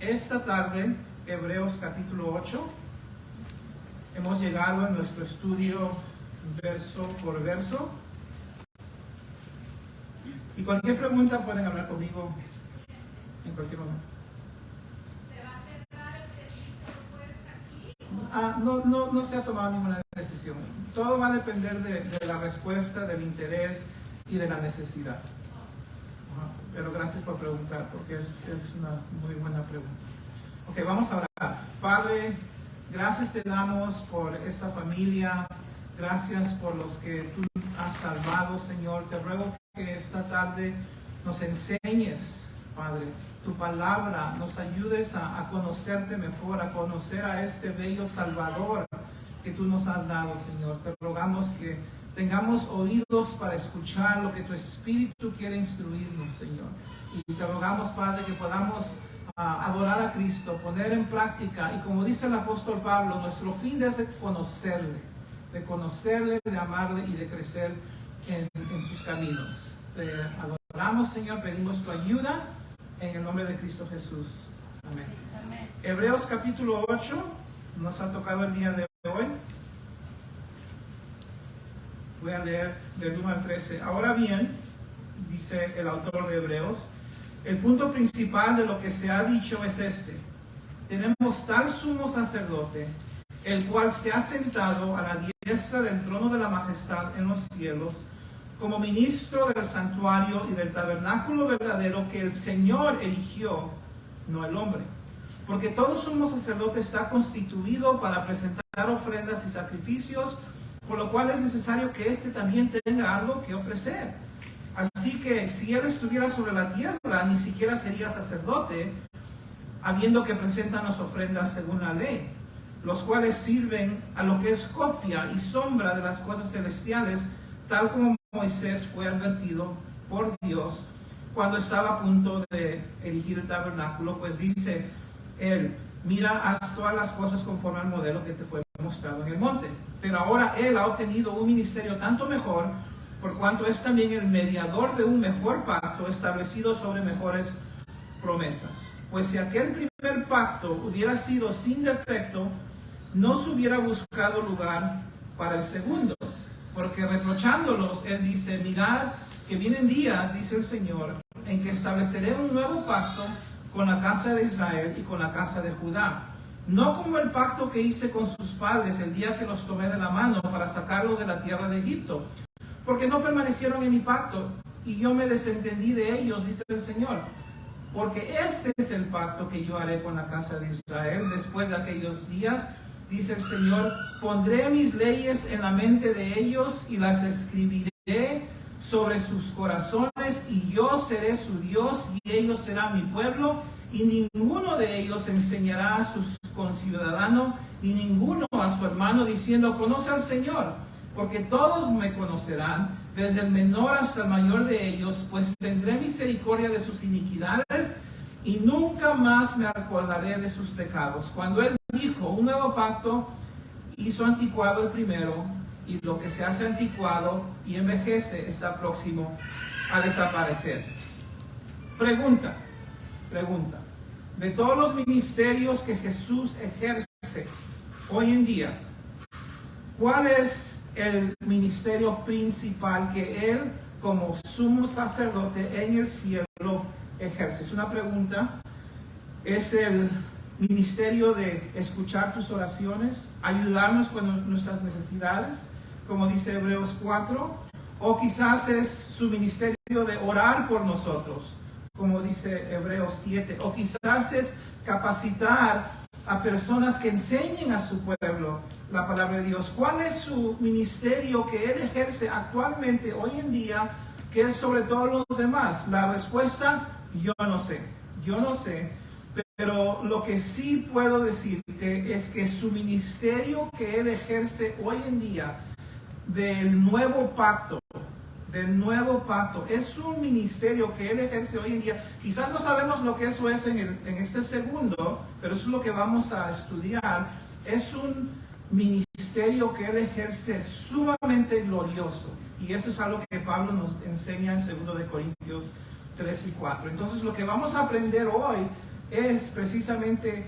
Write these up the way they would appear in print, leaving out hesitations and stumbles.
Esta tarde, Hebreos capítulo 8, hemos llegado en nuestro estudio verso por verso. Y cualquier pregunta pueden hablar conmigo en cualquier momento. ¿Se va a cerrar el servicio aquí? No se ha tomado ninguna decisión. Todo va a depender de la respuesta, del interés y de la necesidad. Pero gracias por preguntar, porque es una muy buena pregunta. Ok, vamos a orar. Padre, gracias te damos por esta familia. Gracias por los que tú has salvado, Señor. Te ruego que esta tarde nos enseñes, Padre, tu palabra, nos ayudes a conocerte mejor, a conocer a este bello Salvador que tú nos has dado, Señor. Te rogamos que tengamos oídos para escuchar lo que tu Espíritu quiere instruirnos, Señor. Y te rogamos, Padre, que podamos adorar a Cristo, poner en práctica, y como dice el apóstol Pablo, nuestro fin es de conocerle, de amarle y de crecer en sus caminos. Te adoramos, Señor, pedimos tu ayuda en el nombre de Cristo Jesús. Amén. Amén. Hebreos capítulo 8 nos ha tocado el día de hoy. Voy a leer del 1 al 13. Ahora bien, dice el autor de Hebreos, el punto principal de lo que se ha dicho es este: tenemos tal sumo sacerdote, el cual se ha sentado a la diestra del trono de la majestad en los cielos, como ministro del santuario y del tabernáculo verdadero que el Señor eligió, no el hombre. Porque todo sumo sacerdote está constituido para presentar ofrendas y sacrificios, por lo cual es necesario que éste también tenga algo que ofrecer. Así que si él estuviera sobre la tierra, ni siquiera sería sacerdote, habiendo que presentan las ofrendas según la ley, los cuales sirven a lo que es copia y sombra de las cosas celestiales, tal como Moisés fue advertido por Dios cuando estaba a punto de erigir el tabernáculo, pues dice él: mira, haz todas las cosas conforme al modelo que te fue mostrado en el monte. Pero ahora él ha obtenido un ministerio tanto mejor, por cuanto es también el mediador de un mejor pacto establecido sobre mejores promesas. Pues si aquel primer pacto hubiera sido sin defecto, no se hubiera buscado lugar para el segundo. Porque reprochándolos, él dice: mirad que vienen días, dice el Señor, en que estableceré un nuevo pacto con la casa de Israel y con la casa de Judá. No como el pacto que hice con sus padres el día que los tomé de la mano para sacarlos de la tierra de Egipto, porque no permanecieron en mi pacto y yo me desentendí de ellos, dice el Señor. Porque este es el pacto que yo haré con la casa de Israel después de aquellos días, dice el Señor: pondré mis leyes en la mente de ellos y las escribiré sobre sus corazones, y yo seré su Dios y ellos serán mi pueblo. Y ninguno de ellos enseñará a sus conciudadanos, ni ninguno a su hermano, diciendo: conoce al Señor, porque todos me conocerán, desde el menor hasta el mayor de ellos, pues tendré misericordia de sus iniquidades y nunca más me acordaré de sus pecados. Cuando él dijo un nuevo pacto, hizo anticuado el primero, y lo que se hace anticuado y envejece está próximo a desaparecer. Pregunta: de todos los ministerios que Jesús ejerce hoy en día, ¿cuál es el ministerio principal que él, como sumo sacerdote en el cielo, ejerce? Es una pregunta. ¿Es el ministerio de escuchar tus oraciones, ayudarnos con nuestras necesidades, como dice Hebreos 4? ¿O quizás es su ministerio de orar por nosotros, como dice Hebreos 7? ¿O quizás es capacitar a personas que enseñen a su pueblo la palabra de Dios? ¿Cuál es su ministerio que él ejerce actualmente, hoy en día, que es sobre todos los demás? La respuesta: yo no sé. Pero lo que sí puedo decirte es que su ministerio que él ejerce hoy en día del nuevo pacto, es un ministerio que él ejerce hoy en día. Quizás no sabemos lo que eso es en este segundo, pero eso es lo que vamos a estudiar. Es un ministerio que él ejerce sumamente glorioso, y eso es algo que Pablo nos enseña en 2 de Corintios 3 y 4. Entonces lo que vamos a aprender hoy es precisamente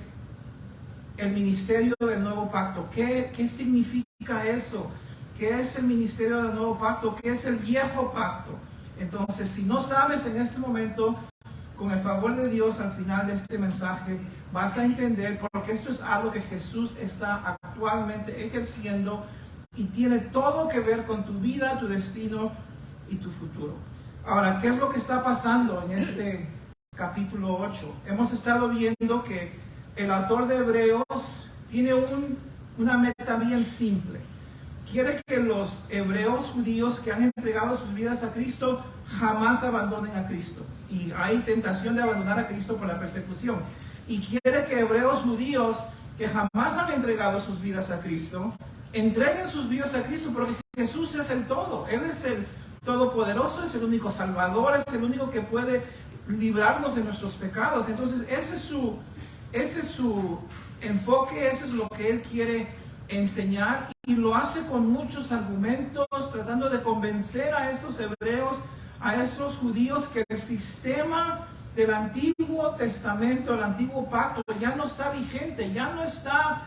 el ministerio del nuevo pacto. ¿Qué significa eso? ¿Qué es el ministerio del nuevo pacto? ¿Qué es el viejo pacto? Entonces, si no sabes en este momento, con el favor de Dios, al final de este mensaje, vas a entender, porque esto es algo que Jesús está actualmente ejerciendo y tiene todo que ver con tu vida, tu destino y tu futuro. Ahora, ¿qué es lo que está pasando en este capítulo 8? Hemos estado viendo que el autor de Hebreos tiene una meta bien simple. Quiere que los hebreos judíos que han entregado sus vidas a Cristo jamás abandonen a Cristo. Y hay tentación de abandonar a Cristo por la persecución. Y quiere que hebreos judíos que jamás han entregado sus vidas a Cristo, entreguen sus vidas a Cristo, porque Jesús es el todo. Él es el todopoderoso, es el único salvador, es el único que puede librarnos de nuestros pecados. Entonces ese es su enfoque, eso es lo que Él quiere enseñar, y lo hace con muchos argumentos, tratando de convencer a estos hebreos, a estos judíos, que el sistema del Antiguo Testamento, el Antiguo Pacto, ya no está vigente, ya no está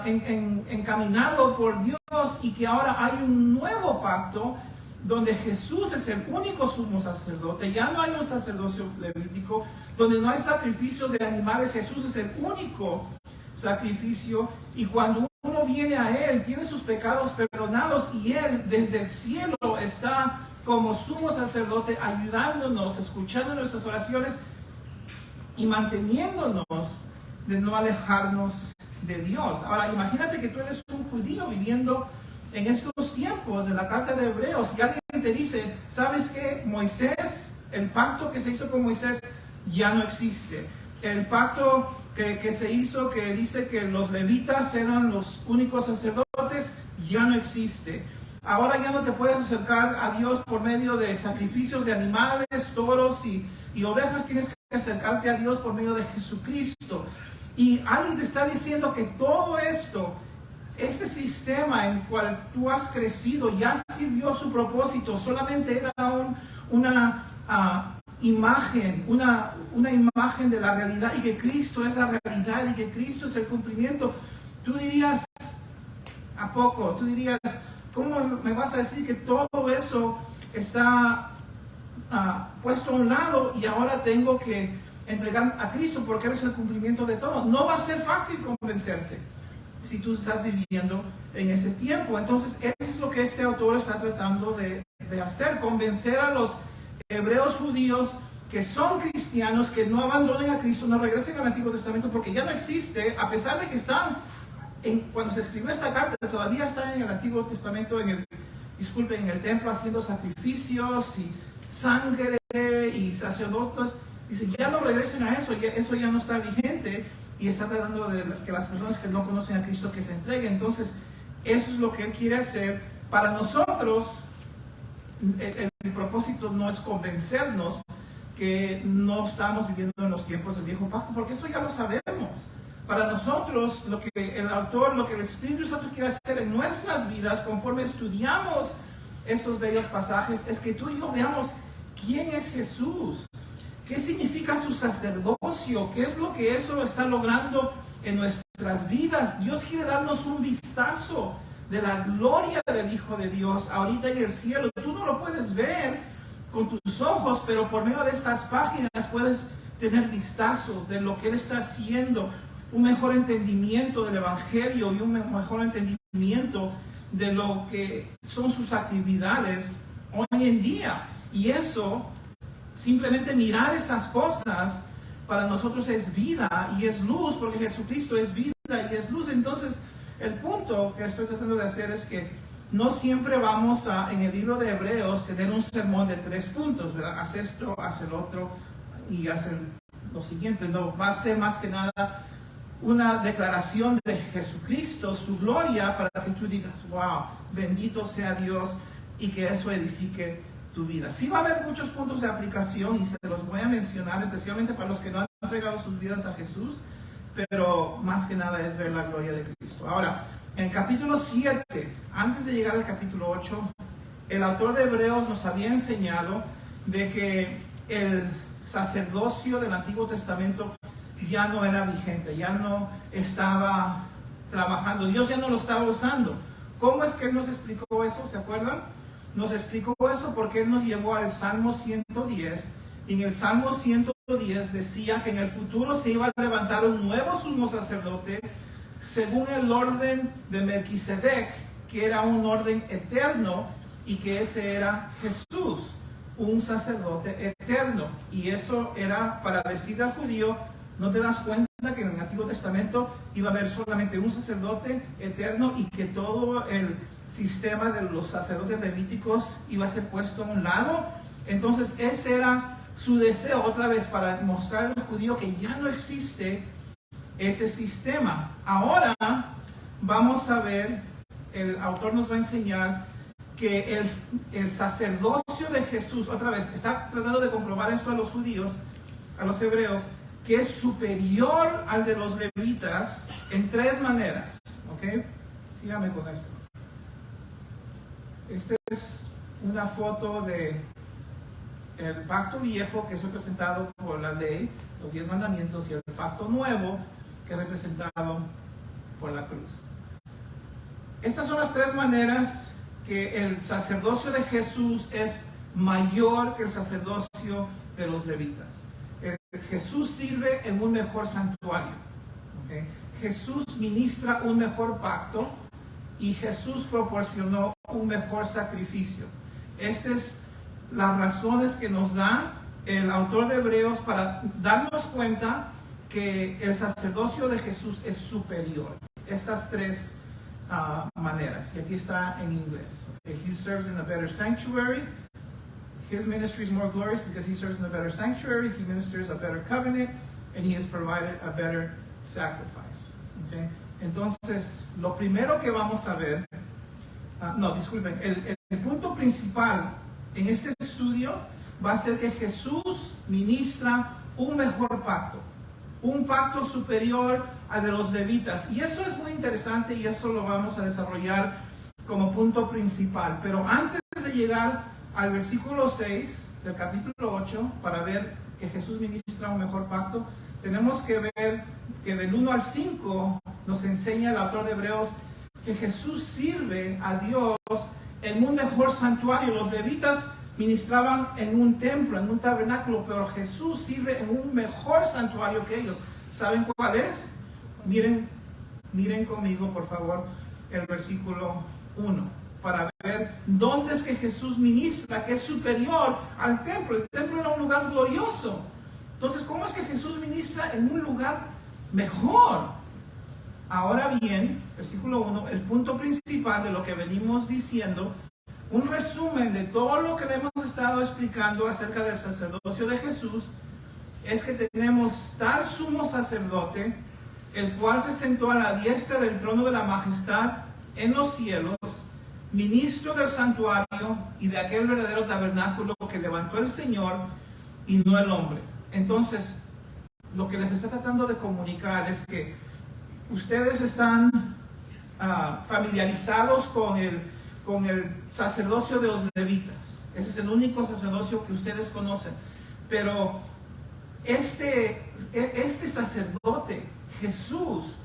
encaminado por Dios, y que ahora hay un nuevo pacto donde Jesús es el único sumo sacerdote. Ya no hay un sacerdocio levítico, donde no hay sacrificios de animales. Jesús es el único sacrificio, y cuando uno viene a Él, tiene sus pecados perdonados, y Él desde el cielo está como sumo sacerdote, ayudándonos, escuchando nuestras oraciones y manteniéndonos de no alejarnos de Dios. Ahora, imagínate que tú eres un judío viviendo en estos tiempos de la carta de Hebreos, y alguien te dice, ¿sabes qué? Moisés, el pacto que se hizo con Moisés ya no existe. El pacto que se hizo, que dice que los levitas eran los únicos sacerdotes, ya no existe. Ahora ya no te puedes acercar a Dios por medio de sacrificios de animales, toros y ovejas. Tienes que acercarte a Dios por medio de Jesucristo. Y alguien te está diciendo que todo esto, este sistema en el cual tú has crecido, ya sirvió su propósito. Solamente era una imagen, una imagen de la realidad, y que Cristo es la realidad, y que Cristo es el cumplimiento. Tú dirías, ¿a poco? Tú dirías, ¿cómo me vas a decir que todo eso está puesto a un lado y ahora tengo que entregar a Cristo porque Él es el cumplimiento de todo? No va a ser fácil convencerte si tú estás viviendo en ese tiempo. Entonces, eso es lo que este autor está tratando de hacer, convencer a los hebreos judíos que son cristianos, que no abandonen a Cristo, no regresen al Antiguo Testamento, porque ya no existe, a pesar de que están, cuando se escribió esta carta, todavía están en el Antiguo Testamento, en el templo haciendo sacrificios y sangre y sacerdotes. Dice, ya no regresen a eso, eso ya no está vigente, y está tratando de que las personas que no conocen a Cristo que se entreguen. Entonces, eso es lo que Él quiere hacer. Para nosotros, el propósito no es convencernos que no estamos viviendo en los tiempos del viejo pacto, porque eso ya lo sabemos. Para nosotros, lo que el autor, lo que el Espíritu Santo quiere hacer en nuestras vidas, conforme estudiamos estos bellos pasajes, es que tú y yo veamos quién es Jesús, qué significa su sacerdocio, qué es lo que eso está logrando en nuestras vidas. Dios quiere darnos un vistazo de la gloria del Hijo de Dios ahorita en el cielo. Tú no lo puedes ver con tus ojos, pero por medio de estas páginas puedes tener vistazos de lo que Él está haciendo, un mejor entendimiento del Evangelio y un mejor entendimiento de lo que son sus actividades hoy en día. Y eso, simplemente mirar esas cosas, para nosotros es vida y es luz, porque Jesucristo es vida y es luz. Entonces, el punto que estoy tratando de hacer es que no siempre vamos en el libro de Hebreos, tener un sermón de 3 puntos, ¿verdad? Haz esto, haz el otro y haz lo siguiente. No, va a ser más que nada una declaración de Jesucristo, su gloria, para que tú digas, wow, bendito sea Dios, y que eso edifique tu vida. Sí va a haber muchos puntos de aplicación y se los voy a mencionar, especialmente para los que no han entregado sus vidas a Jesús, pero más que nada es ver la gloria de Cristo. Ahora, en capítulo 7, antes de llegar al capítulo 8, el autor de Hebreos nos había enseñado de que el sacerdocio del Antiguo Testamento ya no era vigente, ya no estaba trabajando, Dios ya no lo estaba usando. ¿Cómo es que Él nos explicó eso? ¿Se acuerdan? Nos explicó eso porque Él nos llevó al Salmo 110, y en el Salmo 110 decía que en el futuro se iba a levantar un nuevo sumo sacerdote según el orden de Melquisedec, que era un orden eterno, y que ese era Jesús, un sacerdote eterno. Y eso era para decirle al judío: ¿no te das cuenta que en el Antiguo Testamento iba a haber solamente un sacerdote eterno y que todo el sistema de los sacerdotes levíticos iba a ser puesto a un lado? Entonces ese era su deseo, otra vez, para mostrar al judío que ya no existe ese sistema. Ahora vamos a ver, el autor nos va a enseñar que el sacerdocio de Jesús, otra vez, está tratando de comprobar esto a los judíos, a los hebreos, que es superior al de los levitas en tres maneras. ¿Ok? Sígame con esto. Esta es una foto de el pacto viejo, que es representado por la ley, los 10 mandamientos, y el pacto nuevo, que es representado por la cruz. Estas son las tres maneras que el sacerdocio de Jesús es mayor que el sacerdocio de los levitas. Jesús sirve en un mejor santuario. ¿Okay? Jesús ministra un mejor pacto y Jesús proporcionó un mejor sacrificio. Estas es las razones que nos da el autor de Hebreos para darnos cuenta que el sacerdocio de Jesús es superior. Estas tres maneras. Y aquí está en inglés. Okay? He serves in a better sanctuary. His ministry is more glorious because he serves in a better sanctuary, he ministers a better covenant, and he has provided a better sacrifice. Okay? Entonces, lo primero que vamos a ver, disculpen, el punto principal en este estudio va a ser que Jesús ministra un mejor pacto, un pacto superior al de los levitas. Y eso es muy interesante y eso lo vamos a desarrollar como punto principal. Pero antes de llegar al versículo 6 del capítulo 8, para ver que Jesús ministra un mejor pacto, tenemos que ver que del 1 al 5 nos enseña el autor de Hebreos que Jesús sirve a Dios en un mejor santuario. Los levitas ministraban en un templo, en un tabernáculo, pero Jesús sirve en un mejor santuario que ellos. ¿Saben cuál es? Miren conmigo, por favor, el versículo 1. Para ver dónde es que Jesús ministra, que es superior al templo. El templo era un lugar glorioso. Entonces, ¿cómo es que Jesús ministra en un lugar mejor? Ahora bien, versículo 1, el punto principal de lo que venimos diciendo, un resumen de todo lo que le hemos estado explicando acerca del sacerdocio de Jesús, es que tenemos tal sumo sacerdote, el cual se sentó a la diestra del trono de la majestad en los cielos, ministro del santuario y de aquel verdadero tabernáculo que levantó el Señor y no el hombre. Entonces, lo que les está tratando de comunicar es que ustedes están familiarizados con el sacerdocio de los levitas. Ese es el único sacerdocio que ustedes conocen. Pero este sacerdote, Jesús,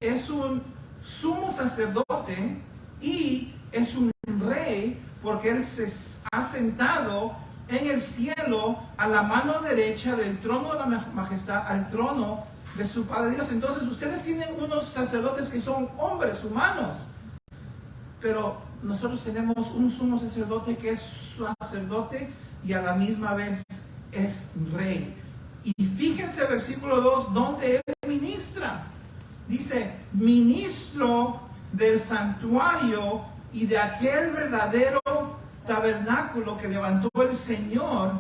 es un sumo sacerdote y es un rey, porque Él se ha sentado en el cielo a la mano derecha del trono de la majestad, al trono de su Padre Dios. Entonces ustedes tienen unos sacerdotes que son hombres, humanos, pero nosotros tenemos un sumo sacerdote que es sacerdote y a la misma vez es rey. Y fíjense versículo 2, donde Él ministra. Dice, ministro del santuario y de aquel verdadero tabernáculo que levantó el Señor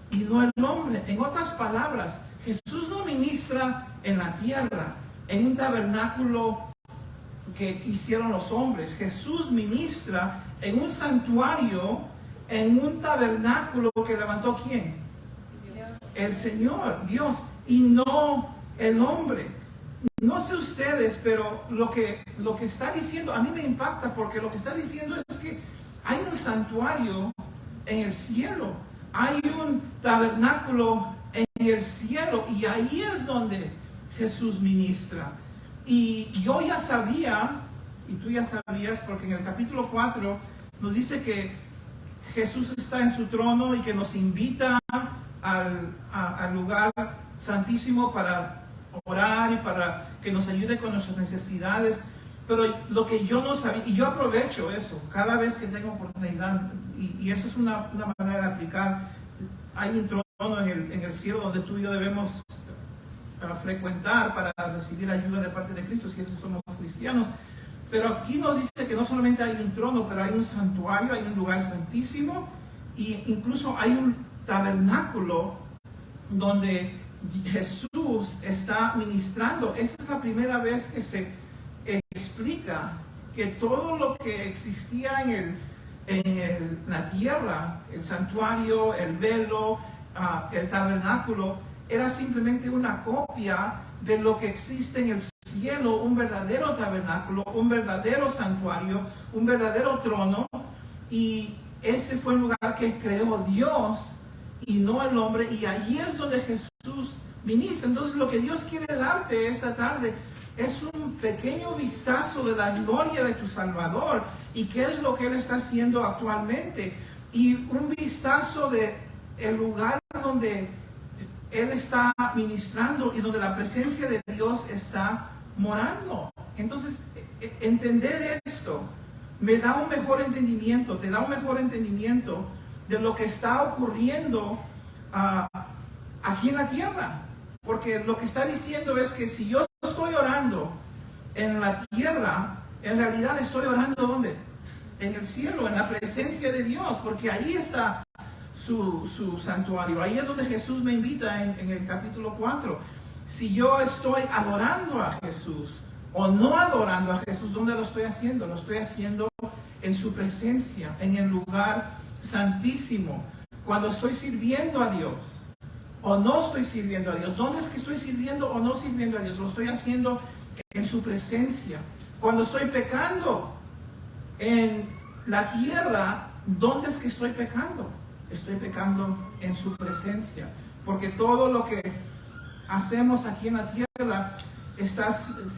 y no el hombre. En otras palabras, Jesús no ministra en la tierra, en un tabernáculo que hicieron los hombres. Jesús ministra en un santuario, en un tabernáculo que levantó ¿quién? El Señor, Dios, y no el hombre. No sé ustedes, pero lo que está diciendo a mí me impacta, porque lo que está diciendo es que hay un santuario en el cielo, hay un tabernáculo en el cielo, y ahí es donde Jesús ministra. Y yo ya sabía, y tú ya sabías, porque en el capítulo 4 nos dice que Jesús está en su trono y que nos invita al lugar santísimo para orar y para que nos ayude con nuestras necesidades. Pero lo que yo no sabía, y yo aprovecho eso cada vez que tengo oportunidad, y eso es una manera de aplicar. Hay un trono en el cielo donde tú y yo debemos frecuentar para recibir ayuda de parte de Cristo, si es que somos cristianos. Pero aquí nos dice que no solamente hay un trono, pero hay un santuario, hay un lugar santísimo, e incluso hay un tabernáculo donde Jesús está ministrando. Esa es la primera vez que se explica que todo lo que existía en la tierra, el santuario, el velo, el tabernáculo, era simplemente una copia de lo que existe en el cielo, un verdadero tabernáculo, un verdadero santuario, un verdadero trono. Y ese fue el lugar que creó Dios y no el hombre, y allí es donde Jesús ministra. Entonces lo que Dios quiere darte esta tarde es un pequeño vistazo de la gloria de tu Salvador y qué es lo que Él está haciendo actualmente, y un vistazo de el lugar donde Él está ministrando y donde la presencia de Dios está morando. Entonces, entender esto me da un mejor entendimiento, te da un mejor entendimiento de lo que está ocurriendo aquí en la tierra. Porque lo que está diciendo es que si yo estoy orando en la tierra, en realidad estoy orando ¿dónde? En el cielo, en la presencia de Dios, porque ahí está su santuario. Ahí es donde Jesús me invita en el capítulo 4. Si yo estoy adorando a Jesús o no adorando a Jesús, ¿dónde lo estoy haciendo? Lo estoy haciendo en su presencia, en el lugar santísimo. Cuando estoy sirviendo a Dios o no estoy sirviendo a Dios, ¿dónde es que estoy sirviendo o no sirviendo a Dios? Lo estoy haciendo en su presencia. Cuando estoy pecando en la tierra, ¿dónde es que estoy pecando? Estoy pecando en su presencia, porque todo lo que hacemos aquí en la tierra,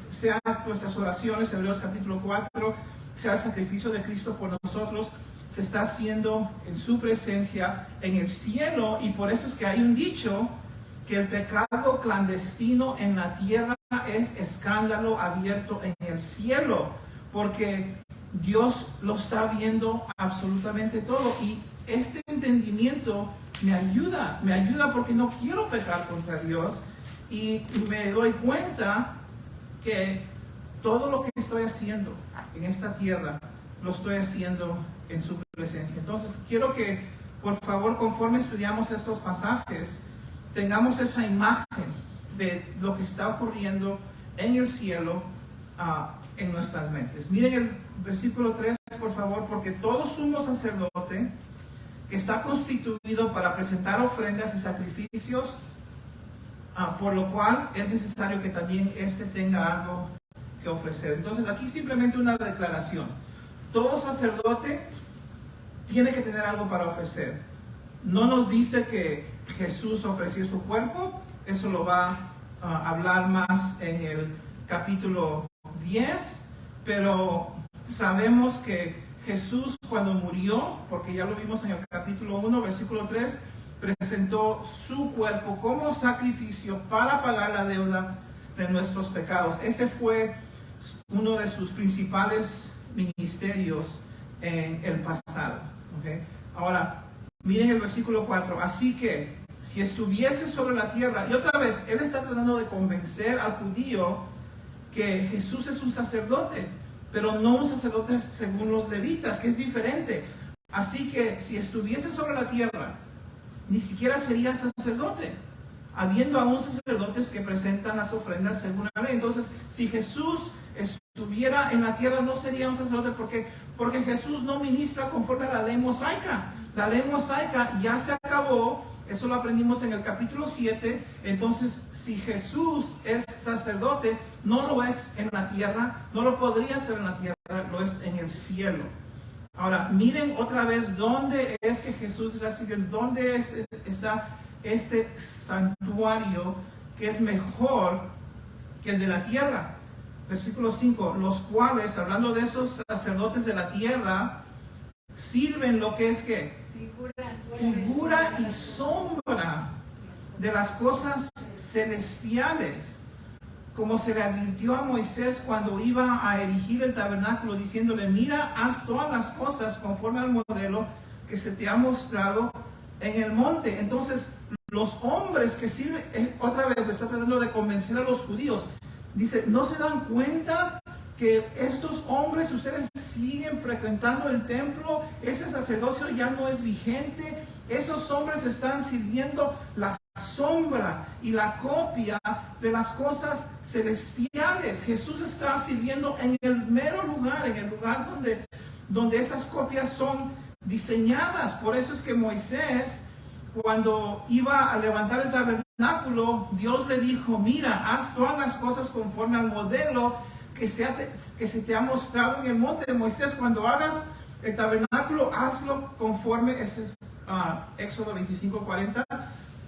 sea nuestras oraciones, Hebreos capítulo 4, sea el sacrificio de Cristo por nosotros, se está haciendo en su presencia en el cielo. Y por eso es que hay un dicho que el pecado clandestino en la tierra es escándalo abierto en el cielo, porque Dios lo está viendo absolutamente todo. Y este entendimiento me ayuda porque no quiero pecar contra Dios, y me doy cuenta que todo lo que estoy haciendo en esta tierra lo estoy haciendo en su presencia. Entonces quiero que, por favor, conforme estudiamos estos pasajes, tengamos esa imagen de lo que está ocurriendo en el cielo en nuestras mentes. Miren el versículo 3, por favor. Porque todo sumo sacerdote que está constituido para presentar ofrendas y sacrificios, por lo cual es necesario que también éste tenga algo que ofrecer. Entonces aquí simplemente una declaración. Todo sacerdote tiene que tener algo para ofrecer. No nos dice que Jesús ofreció su cuerpo, eso lo va a hablar más en el capítulo 10, pero sabemos que Jesús, cuando murió, porque ya lo vimos en el capítulo 1, versículo 3, presentó su cuerpo como sacrificio para pagar la deuda de nuestros pecados. Ese fue uno de sus principales ministerios en el pasado. ¿Okay? Ahora, miren el versículo 4. Así que, si estuviese sobre la tierra, y otra vez, él está tratando de convencer al judío que Jesús es un sacerdote, pero no un sacerdote según los levitas, que es diferente. Así que, si estuviese sobre la tierra, ni siquiera sería sacerdote, habiendo aún sacerdotes que presentan las ofrendas según la ley. Entonces, si Jesús estuviera en la tierra, no sería un sacerdote, porque Jesús no ministra conforme a la ley mosaica. La ley mosaica ya se acabó, eso lo aprendimos en el capítulo 7. Entonces, si Jesús es sacerdote, no lo es en la tierra, no lo podría ser en la tierra, lo es en el cielo. Ahora, miren otra vez dónde es que Jesús recibe, dónde está este santuario que es mejor que el de la tierra. Versículo 5, los cuales, hablando de esos sacerdotes de la tierra, sirven lo que es que figura y sombra de las cosas celestiales, como se le advirtió a Moisés cuando iba a erigir el tabernáculo, diciéndole: mira, haz todas las cosas conforme al modelo que se te ha mostrado en el monte. Entonces, los hombres que sirven, otra vez le está tratando de convencer a los judíos, dice: ¿no se dan cuenta que estos hombres, ustedes siguen frecuentando el templo? Ese sacerdocio ya no es vigente. Esos hombres están sirviendo la sombra y la copia de las cosas celestiales. Jesús está sirviendo en el mero lugar, en el lugar donde esas copias son diseñadas. Por eso es que Moisés, cuando iba a levantar el tabernáculo, Dios le dijo: mira, haz todas las cosas conforme al modelo que se te ha mostrado en el monte de Moisés. Cuando hagas el tabernáculo, hazlo conforme, ese es Éxodo 25:40,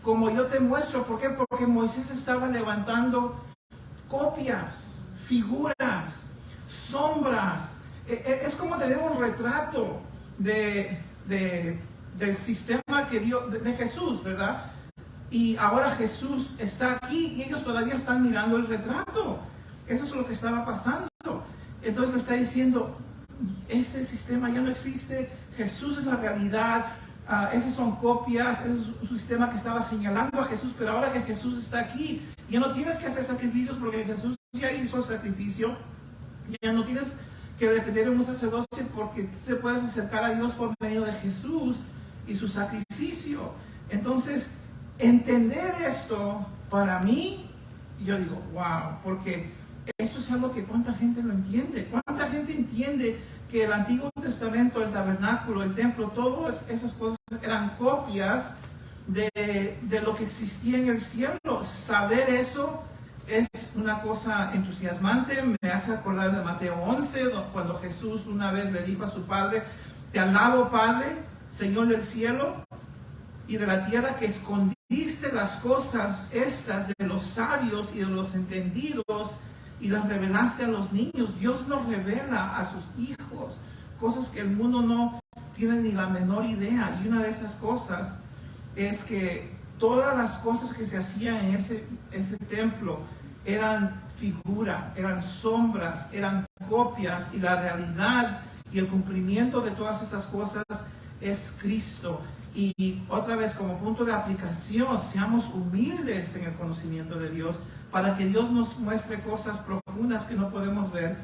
como yo te muestro. ¿Por qué? Porque Moisés estaba levantando copias, figuras, sombras. Es como tener un retrato del sistema que dio de Jesús, ¿verdad? Y ahora Jesús está aquí y ellos todavía están mirando el retrato. Eso es lo que estaba pasando. Entonces le está diciendo: ese sistema ya no existe, Jesús es la realidad. Esas son copias, ese es un sistema que estaba señalando a Jesús, pero ahora que Jesús está aquí, ya no tienes que hacer sacrificios porque Jesús ya hizo el sacrificio. Ya no tienes que depender de un sacerdocio porque te puedes acercar a Dios por medio de Jesús y su sacrificio. Entonces, entender esto, para mí, yo digo: wow, porque esto es algo que cuánta gente lo entiende. Cuánta gente entiende que el Antiguo Testamento, el tabernáculo, el templo, todas esas cosas eran copias de lo que existía en el cielo. Saber eso es una cosa entusiasmante. Me hace acordar de Mateo 11, cuando Jesús una vez le dijo a su Padre: te alabo, Padre, Señor del cielo y de la tierra, que escondiste las cosas estas de los sabios y de los entendidos y las revelaste a los niños. Dios nos revela a sus hijos cosas que el mundo no tiene ni la menor idea. Y una de esas cosas es que todas las cosas que se hacían en ese templo eran figura, eran sombras, eran copias, y la realidad y el cumplimiento de todas esas cosas es Cristo. Y otra vez, como punto de aplicación, seamos humildes en el conocimiento de Dios, para que Dios nos muestre cosas profundas que no podemos ver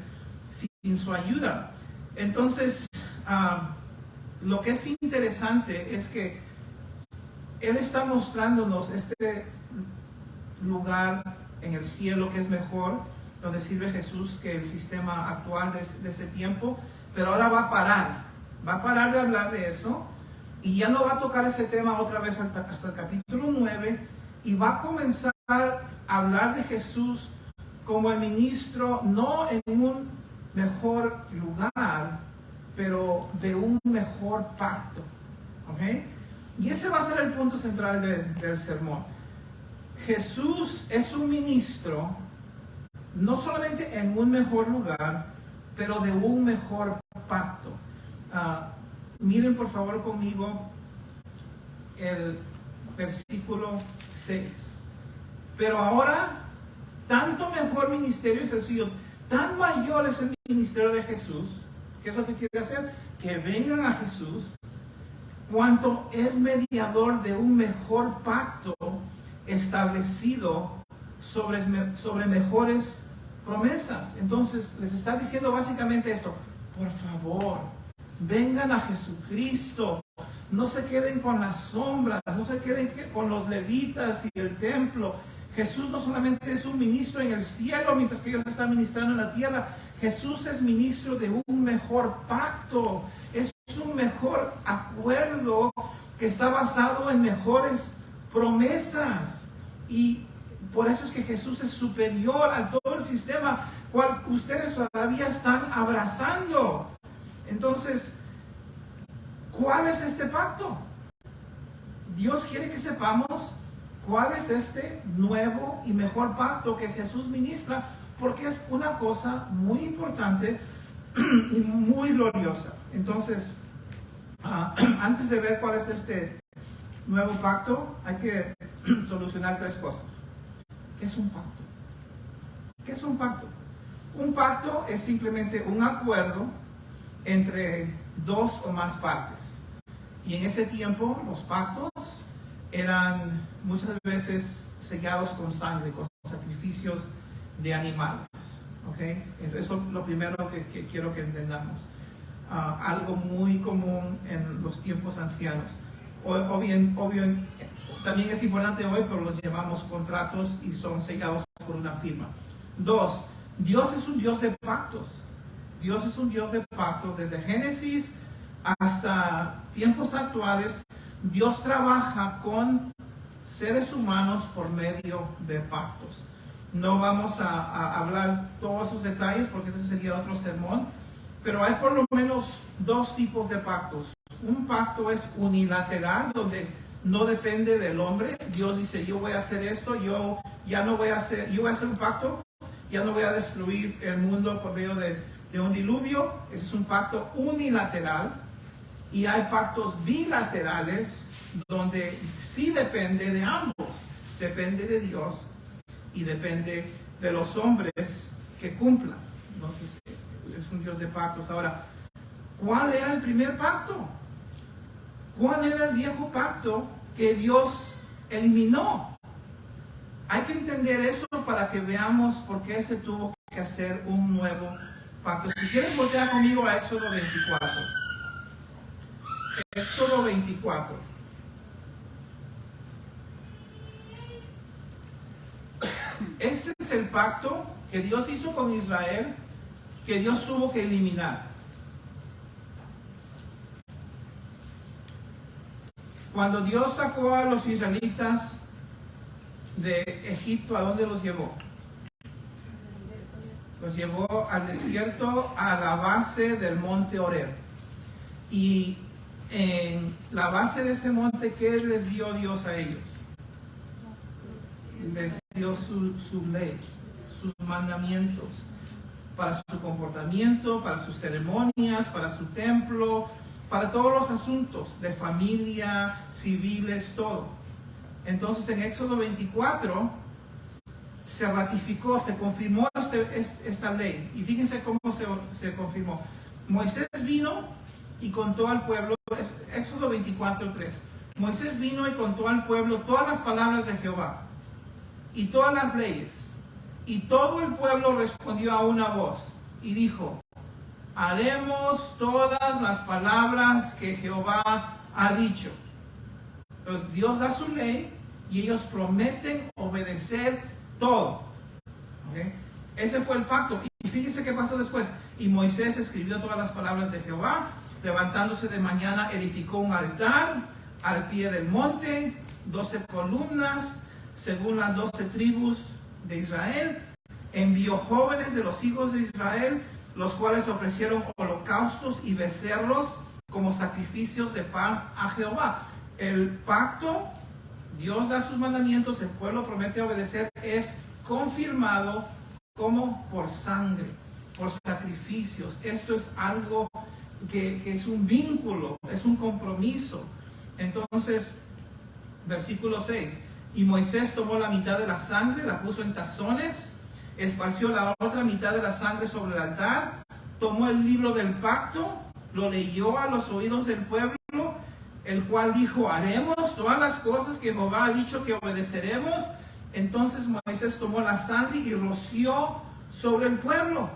sin su ayuda. Entonces, lo que es interesante es que Él está mostrándonos este lugar en el cielo que es mejor, donde sirve Jesús, que el sistema actual de ese tiempo. Pero ahora va a parar de hablar de eso, y ya no va a tocar ese tema otra vez hasta el capítulo 9, y va a comenzar a hablar de Jesús como el ministro, no en un mejor lugar, pero de un mejor pacto. ¿Okay? Y ese va a ser el punto central del sermón. Jesús es un ministro, no solamente en un mejor lugar, pero de un mejor pacto. Miren por favor conmigo el versículo 6. Pero ahora, tanto mejor ministerio es el suyo, tan mayor es el ministerio de Jesús. ¿Qué es lo que quiere hacer? Que vengan a Jesús, cuanto es mediador de un mejor pacto establecido sobre mejores promesas. Entonces les está diciendo básicamente esto: por favor, vengan a Jesucristo. No se queden con las sombras, no se queden con los levitas y el templo. Jesús no solamente es un ministro en el cielo mientras que ellos están ministrando en la tierra. Jesús es ministro de un mejor pacto. Es un mejor acuerdo que está basado en mejores promesas. Y por eso es que Jesús es superior a todo el sistema cual ustedes todavía están abrazando. Entonces, ¿cuál es este pacto? Dios quiere que sepamos ¿cuál es este nuevo y mejor pacto que Jesús ministra? Porque es una cosa muy importante y muy gloriosa. Entonces, antes de ver cuál es este nuevo pacto, hay que solucionar tres cosas. ¿Qué es un pacto? ¿Qué es un pacto? Un pacto es simplemente un acuerdo entre dos o más partes. Y en ese tiempo los pactos eran muchas veces sellados con sangre, con sacrificios de animales. ¿Okay? Eso es lo primero que quiero que entendamos. Algo muy común en los tiempos ancianos. Obvio, también es importante hoy, pero los llamamos contratos y son sellados por una firma. Dos, Dios es un Dios de pactos. Dios es un Dios de pactos. Desde Génesis hasta tiempos actuales, Dios trabaja con seres humanos por medio de pactos. No vamos a hablar todos esos detalles porque ese sería otro sermón, pero hay por lo menos dos tipos de pactos. Un pacto es unilateral, donde no depende del hombre. Dios dice, yo voy a hacer esto, yo voy a hacer un pacto, ya no voy a destruir el mundo por medio de un diluvio. Ese es un pacto unilateral. Y hay pactos bilaterales, donde sí depende de ambos. Depende de Dios y depende de los hombres que cumplan. Entonces, es un Dios de pactos. Ahora, ¿cuál era el primer pacto? ¿Cuál era el viejo pacto que Dios eliminó? Hay que entender eso para que veamos por qué se tuvo que hacer un nuevo pacto. Si quieres voltear conmigo a Éxodo 24. Éxodo 24. Este es el pacto que Dios hizo con Israel, que Dios tuvo que eliminar. Cuando Dios sacó a los israelitas de Egipto, ¿a dónde los llevó? Los llevó al desierto, a la base del monte Horeb. Y en la base de ese monte, ¿qué les dio Dios a ellos? Les dio su ley, sus mandamientos, para su comportamiento, para sus ceremonias, para su templo, para todos los asuntos de familia, civiles, todo. Entonces en Éxodo 24 se ratificó, se confirmó esta ley. Y fíjense cómo se confirmó. Moisés vino y contó al pueblo, Éxodo 24:3. Moisés vino y contó al pueblo todas las palabras de Jehová y todas las leyes. Y todo el pueblo respondió a una voz y dijo: haremos todas las palabras que Jehová ha dicho. Entonces Dios da su ley y ellos prometen obedecer todo. ¿Okay? Ese fue el pacto. Y fíjense qué pasó después. Y Moisés escribió todas las palabras de Jehová. Levantándose de mañana, edificó un altar al pie del monte, 12 columnas, según las 12 tribus de Israel. Envió jóvenes de los hijos de Israel, los cuales ofrecieron holocaustos y becerros como sacrificios de paz a Jehová. El pacto, Dios da sus mandamientos, el pueblo promete obedecer, es confirmado como por sangre, por sacrificios. Esto es algo que es un vínculo, es un compromiso. Entonces, versículo 6. Y Moisés tomó la mitad de la sangre, la puso en tazones, esparció la otra mitad de la sangre sobre el altar, tomó el libro del pacto, lo leyó a los oídos del pueblo, el cual dijo: haremos todas las cosas que Jehová ha dicho que obedeceremos. Entonces Moisés tomó la sangre y roció sobre el pueblo.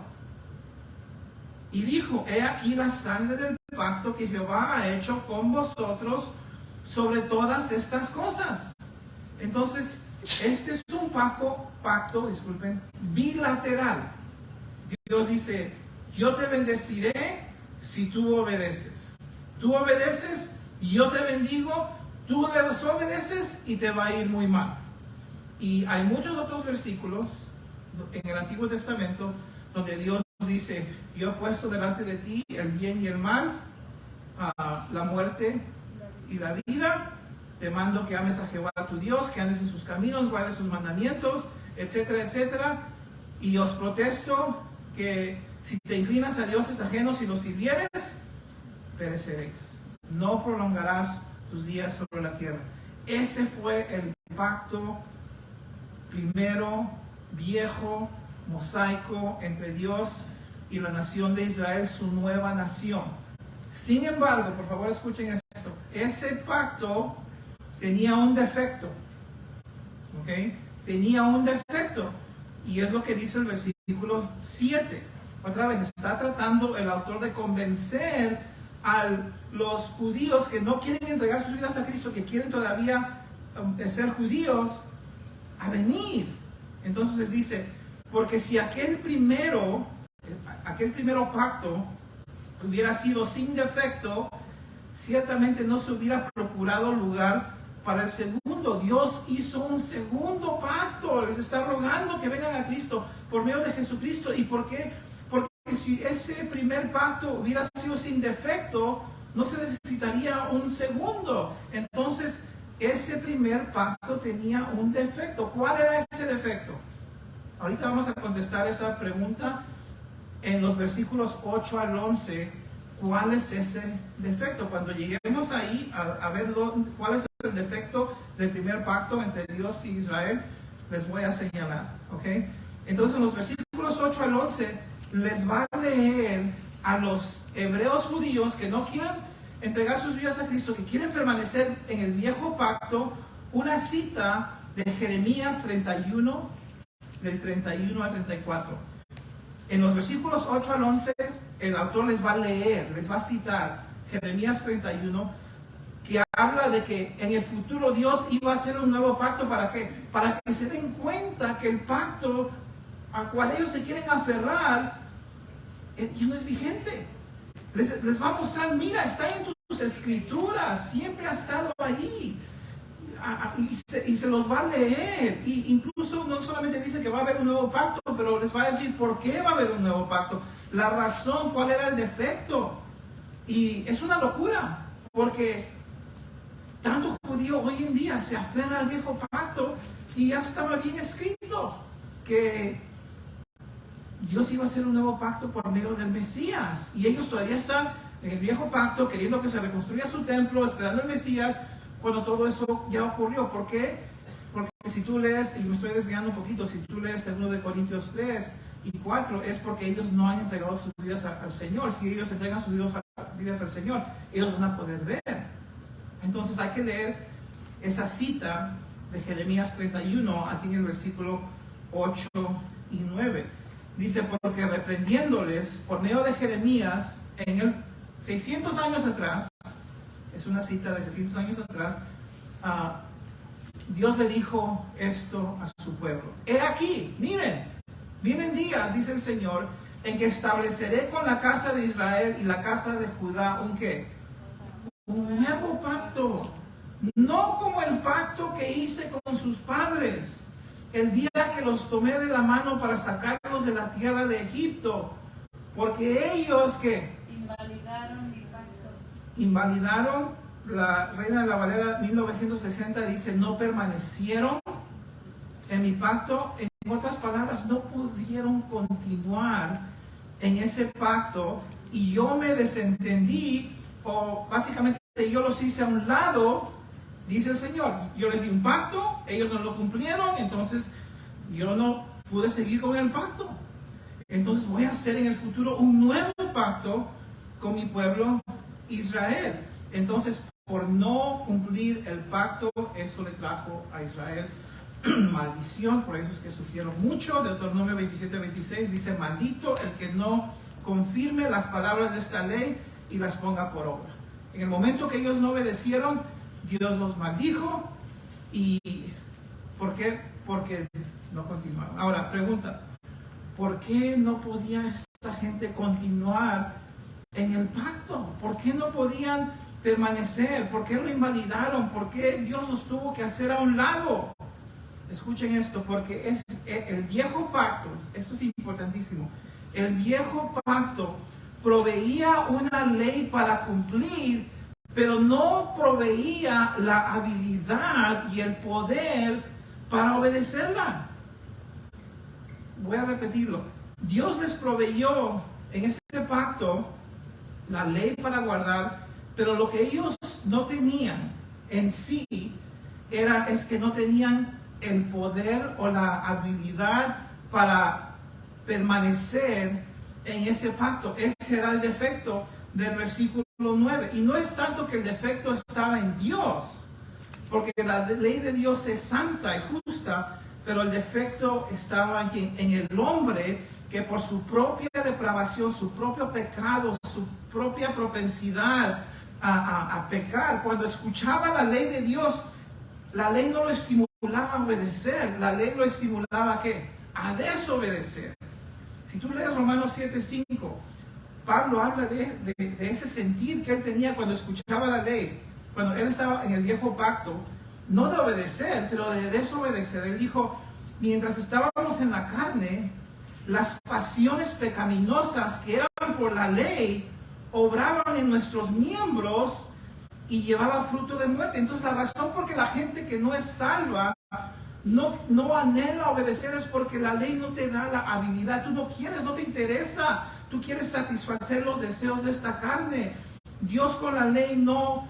Y dijo: he aquí la sangre del pacto que Jehová ha hecho con vosotros sobre todas estas cosas. Entonces, este es un pacto, bilateral. Dios dice: yo te bendeciré si tú obedeces. Tú obedeces, yo te bendigo. Tú desobedeces y te va a ir muy mal. Y hay muchos otros versículos en el Antiguo Testamento donde Dios dice: yo he puesto delante de ti el bien y el mal, la muerte y la vida. te mando que ames a Jehová tu Dios, que andes en sus caminos, guardes sus mandamientos, etcétera, etcétera. Y os protesto que si te inclinas a dioses ajenos y los sirvieres, pereceréis. No prolongarás tus días sobre la tierra. Ese fue el pacto primero, viejo, mosaico, entre Dios y la nación de Israel, su nueva nación. Sin embargo, por favor escuchen esto, ese pacto tenía un defecto, ¿ok? Tenía un defecto, y es lo que dice el versículo 7. Otra vez, está tratando el autor de convencer a los judíos que no quieren entregar sus vidas a Cristo, que quieren todavía ser judíos, a venir. Entonces les dice, porque si aquel primero pacto hubiera sido sin defecto, ciertamente no se hubiera procurado lugar para el segundo. Dios hizo un segundo pacto, les está rogando que vengan a Cristo por medio de Jesucristo. ¿Y por qué? Porque si ese primer pacto hubiera sido sin defecto, no se necesitaría un segundo. Entonces, ese primer pacto tenía un defecto. ¿Cuál era ese defecto? Ahorita vamos a contestar esa pregunta en los versículos 8 al 11. ¿Cuál es ese defecto? Cuando lleguemos ahí a ver cuál es el defecto del primer pacto entre Dios y Israel, les voy a señalar, ¿ok? Entonces en los versículos 8 al 11 les va a leer a los hebreos judíos que no quieran entregar sus vidas a Cristo, que quieren permanecer en el viejo pacto, una cita de Jeremías 31, del 31 al 34. En los versículos 8 al 11, el autor les va a leer, les va a citar Jeremías 31, que habla de que en el futuro Dios iba a hacer un nuevo pacto. ¿Para qué? Para que se den cuenta que el pacto al cual ellos se quieren aferrar ya no es vigente. Les va a mostrar, mira, está en tus escrituras, siempre ha estado ahí. Y se los va a leer. Y incluso no solamente dice que va a haber un nuevo pacto, pero les va a decir por qué va a haber un nuevo pacto, la razón, cuál era el defecto. Y es una locura, porque tanto judío hoy en día se aferra al viejo pacto, y ya estaba bien escrito que Dios iba a hacer un nuevo pacto por medio del Mesías, y ellos todavía están en el viejo pacto, queriendo que se reconstruya su templo, esperando el Mesías, cuando todo eso ya ocurrió. ¿Por qué? Porque si tú lees, y me estoy desviando un poquito, si tú lees el 1 de Corintios 3 y 4, es porque ellos no han entregado sus vidas al Señor. Si ellos entregan sus vidas al Señor, ellos van a poder ver. Entonces hay que leer esa cita de Jeremías 31, aquí en el versículo 8 y 9. Dice, porque reprendiéndoles por medio de Jeremías, en el 600 años atrás, es una cita de 600 años atrás, Dios le dijo esto a su pueblo. He aquí, miren, vienen días, dice el Señor, en que estableceré con la casa de Israel y la casa de Judá un ¿qué? Un nuevo pacto. No como el pacto que hice con sus padres el día que los tomé de la mano para sacarlos de la tierra de Egipto, porque ellos ¿qué? Invalidaron mi pacto. Invalidaron. La Reina de la Valera 1960 dice, no permanecieron en mi pacto. En otras palabras, no pudieron continuar en ese pacto, y yo me desentendí, o básicamente yo los hice a un lado, dice el Señor. Yo les di un pacto, ellos no lo cumplieron, entonces yo no pude seguir con el pacto. Entonces voy a hacer en el futuro un nuevo pacto con mi pueblo Israel. Entonces, por no cumplir el pacto, eso le trajo a Israel maldición. Por eso es que sufrieron mucho. Deuteronomio 27:26 dice, maldito el que no confirme las palabras de esta ley y las ponga por obra. En el momento que ellos no obedecieron, Dios los maldijo. ¿Y por qué? Porque no continuaron. Ahora, pregunta, ¿por qué no podía esta gente continuar en el pacto? ¿Por qué no podían permanecer? ¿Por qué lo invalidaron? ¿Por qué Dios los tuvo que hacer a un lado? Escuchen esto, porque es el viejo pacto, esto es importantísimo, el viejo pacto proveía una ley para cumplir, pero no proveía la habilidad y el poder para obedecerla. Voy a repetirlo. Dios les proveyó en ese pacto la ley para guardar, pero lo que ellos no tenían en sí es que no tenían el poder o la habilidad para permanecer en ese pacto. Ese era el defecto del versículo 9. Y no es tanto que el defecto estaba en Dios, porque la ley de Dios es santa y justa, pero el defecto estaba en el hombre, que por su propia depravación, su propio pecado, su propia propensidad a pecar, cuando escuchaba la ley de Dios, la ley no lo estimulaba a obedecer, la ley lo estimulaba ¿a qué? A desobedecer. Si tú lees Romanos 7:5, Pablo habla de ese sentir que él tenía cuando escuchaba la ley, cuando él estaba en el viejo pacto, no de obedecer, pero de desobedecer. Él dijo, mientras estábamos en la carne, las pasiones pecaminosas que eran por la ley, obraban en nuestros miembros y llevaba fruto de muerte. Entonces la razón por que la gente que no es salva no anhela obedecer es porque la ley no te da la habilidad. Tú no quieres, no te interesa. Tú quieres satisfacer los deseos de esta carne. Dios con la ley no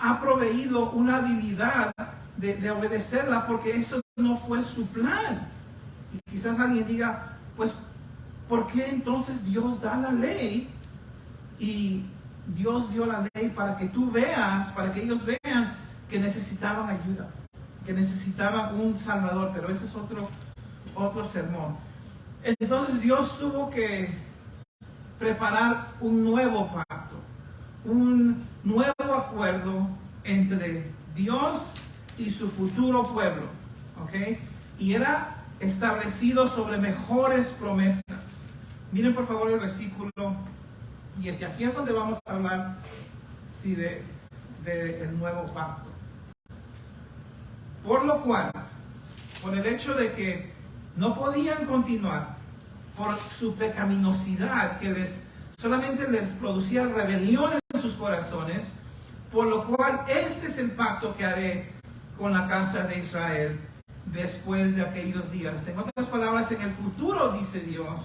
ha proveído una habilidad de obedecerla, porque eso no fue su plan. Y quizás alguien diga, pues, ¿por qué entonces Dios da la ley? Y Dios dio la ley para que tú veas, para que ellos vean que necesitaban ayuda, que necesitaban un Salvador, pero ese es otro sermón. Entonces Dios tuvo que preparar un nuevo pacto, un nuevo acuerdo entre Dios y su futuro pueblo, ¿ok? Y era establecido sobre mejores promesas. Miren por favor el versículo 10, y aquí es donde vamos a hablar del nuevo pacto. Por lo cual, por el hecho de que no podían continuar por su pecaminosidad, que solamente les producía rebelión en sus corazones, por lo cual este es el pacto que haré con la casa de Israel después de aquellos días. En otras palabras, en el futuro, dice Dios,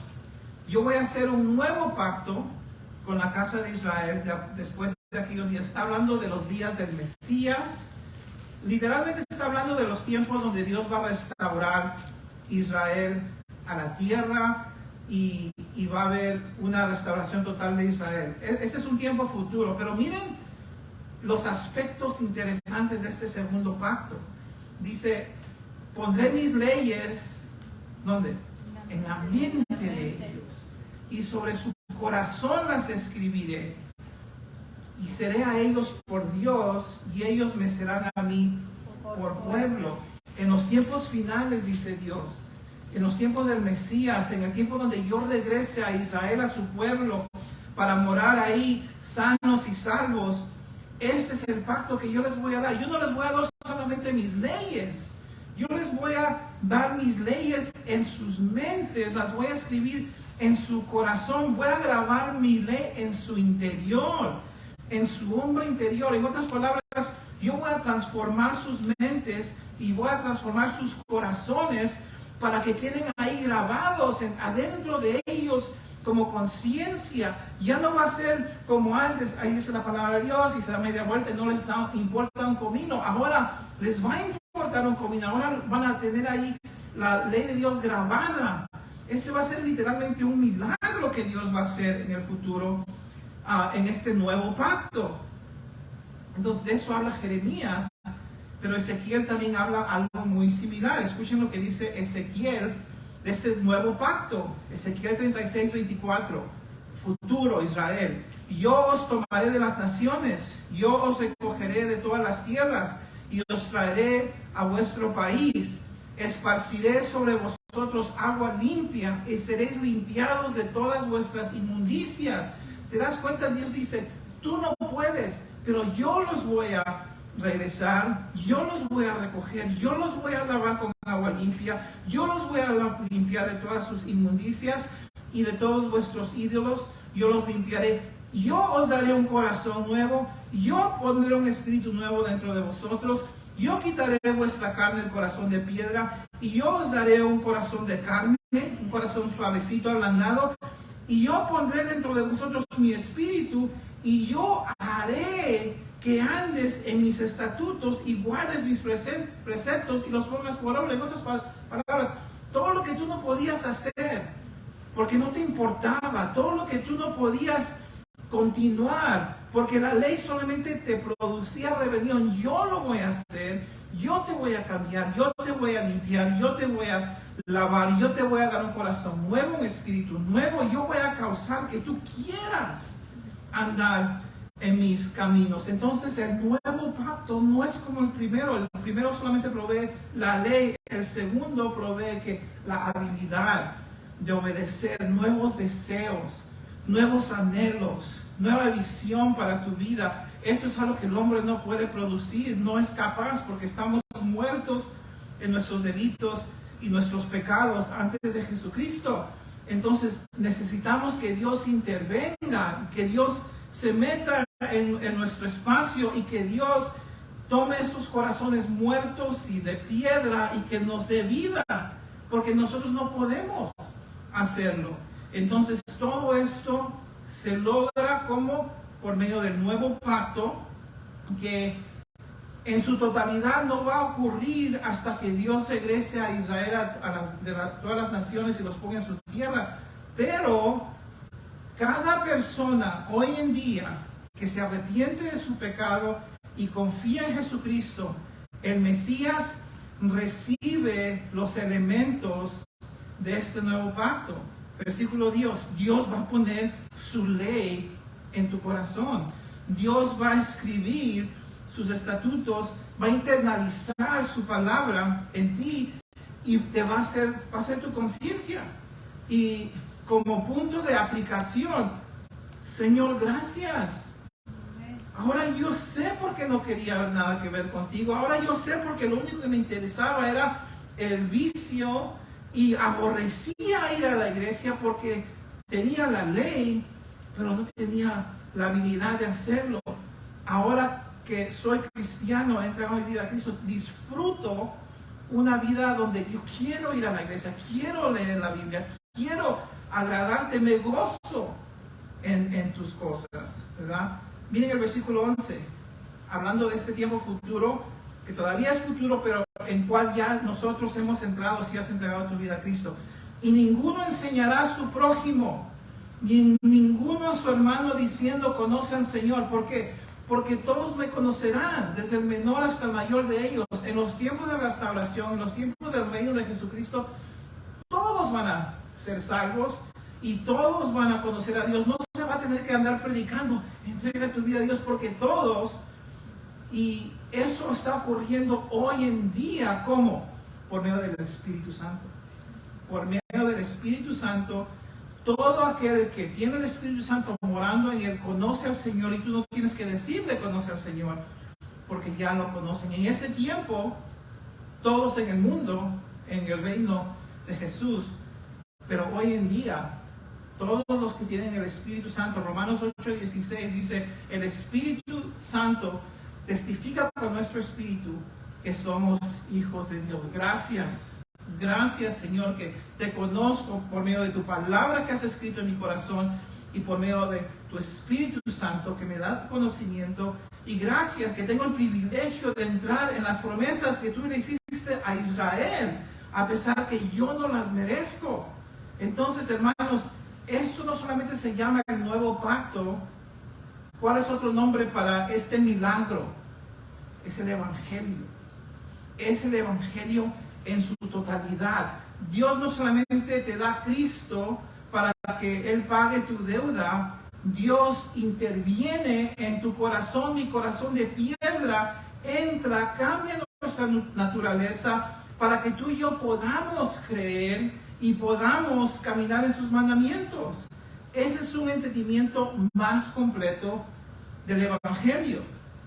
yo voy a hacer un nuevo pacto con la casa de Israel después de aquellos días. Está hablando de los días del Mesías. Literalmente está hablando de los tiempos donde Dios va a restaurar Israel a la tierra y va a haber una restauración total de Israel. Este es un tiempo futuro, pero miren los aspectos interesantes de este segundo pacto. Dice, pondré mis leyes, ¿dónde? En la mente de ellos, y sobre su corazón las escribiré, y seré a ellos por Dios, y ellos me serán a mí por pueblo. En los tiempos finales, dice Dios, en los tiempos del Mesías, en el tiempo donde yo regrese a Israel, a su pueblo, para morar ahí sanos y salvos, este es el pacto que yo les voy a dar. Yo no les voy a dar solamente mis leyes, yo les voy a dar mis leyes en sus mentes, las voy a escribir en su corazón, voy a grabar mi ley en su interior, en su hombre interior. En otras palabras, yo voy a transformar sus mentes y voy a transformar sus corazones para que queden ahí grabados adentro de ellos como conciencia. Ya no va a ser como antes, ahí dice la palabra de Dios y se da media vuelta y no les importa un comino. Ahora les va a importar un comino, ahora van a tener ahí la ley de Dios grabada. Este va a ser literalmente un milagro que Dios va a hacer en el futuro, en este nuevo pacto. Entonces de eso habla Jeremías, pero Ezequiel también habla algo muy similar. Escuchen lo que dice Ezequiel de este nuevo pacto. Ezequiel 36:24, futuro Israel. Yo os tomaré de las naciones, yo os recogeré de todas las tierras y os traeré a vuestro país. Esparciré sobre vosotros agua limpia y seréis limpiados de todas vuestras inmundicias. ¿Te das cuenta? Dios dice, tú no puedes, pero yo los voy a regresar, yo los voy a recoger, yo los voy a lavar con agua limpia, yo los voy a limpiar de todas sus inmundicias y de todos vuestros ídolos, yo los limpiaré yo os daré un corazón nuevo, yo pondré un espíritu nuevo dentro de vosotros, yo quitaré vuestra carne, el corazón de piedra, y yo os daré un corazón de carne, un corazón suavecito, ablandado, y yo pondré dentro de vosotros mi espíritu, y yo haré que andes en mis estatutos y guardes mis preceptos y los pongas por obra. En otras palabras, todo lo que tú no podías hacer, porque no te importaba, todo lo que tú no podías continuar, porque la ley solamente te producía rebelión, yo lo voy a hacer, yo te voy a cambiar, yo te voy a limpiar, yo te voy a lavar, yo te voy a dar un corazón nuevo, un espíritu nuevo, yo voy a causar que tú quieras andar en mis caminos. Entonces el nuevo pacto no es como el primero solamente provee la ley, el segundo provee que la habilidad de obedecer, nuevos deseos, nuevos anhelos, nueva visión para tu vida. Eso es algo que el hombre no puede producir, no es capaz, porque estamos muertos en nuestros delitos y nuestros pecados antes de Jesucristo. Entonces necesitamos que Dios intervenga, que Dios se meta en nuestro espacio y que Dios tome estos corazones muertos y de piedra y que nos dé vida, porque nosotros no podemos hacerlo. Entonces todo esto se logra como por medio del nuevo pacto, que en su totalidad no va a ocurrir hasta que Dios regrese a Israel, todas las naciones, y los ponga en su tierra. Pero cada persona hoy en día que se arrepiente de su pecado y confía en Jesucristo, el Mesías recibe los elementos de este nuevo pacto. Versículo Dios va a poner su ley en tu corazón. Dios va a escribir sus estatutos, va a internalizar su palabra en ti y te va a ser tu conciencia. Y como punto de aplicación, Señor, gracias. Ahora yo sé por qué no quería nada que ver contigo. Ahora yo sé por qué lo único que me interesaba era el vicio y aborrecía ir a la iglesia porque tenía la ley, pero no tenía la habilidad de hacerlo. Ahora que soy cristiano, he entregado mi vida a Cristo, disfruto una vida donde yo quiero ir a la iglesia, quiero leer la Biblia, quiero agradarte, me gozo en tus cosas, ¿verdad? Miren el versículo 11, hablando de este tiempo futuro, que todavía es futuro, pero en cual ya nosotros hemos entrado si has entregado tu vida a Cristo. Y ninguno enseñará a su prójimo, ni ninguno a su hermano diciendo, conoce al Señor. ¿Por qué? Porque todos me conocerán, desde el menor hasta el mayor de ellos. En los tiempos de restauración, en los tiempos del reino de Jesucristo, todos van a ser salvos y todos van a conocer a Dios. No se va a tener que andar predicando, entrega tu vida a Dios, porque todos, y eso está ocurriendo hoy en día, ¿cómo? Por medio del Espíritu Santo. Por medio del Espíritu Santo, todo aquel que tiene el Espíritu Santo morando en él conoce al Señor, y tú no tienes que decirle conoce al Señor, porque ya lo conocen. En ese tiempo, todos en el mundo, en el reino de Jesús, pero hoy en día, todos los que tienen el Espíritu Santo, Romanos 8:16 dice, el Espíritu Santo testifica con nuestro espíritu que somos hijos de Dios. Gracias, gracias Señor, que te conozco por medio de tu palabra que has escrito en mi corazón y por medio de tu Espíritu Santo que me da conocimiento. Y gracias que tengo el privilegio de entrar en las promesas que tú le hiciste a Israel, a pesar que yo no las merezco. Entonces, hermanos, esto no solamente se llama el nuevo pacto. ¿Cuál es otro nombre para este milagro? Es el Evangelio. Es el Evangelio en su totalidad. Dios no solamente te da a Cristo para que Él pague tu deuda. Dios interviene en tu corazón, mi corazón de piedra, entra, cambia nuestra naturaleza para que tú y yo podamos creer y podamos caminar en sus mandamientos. Ese es un entendimiento más completo del Evangelio.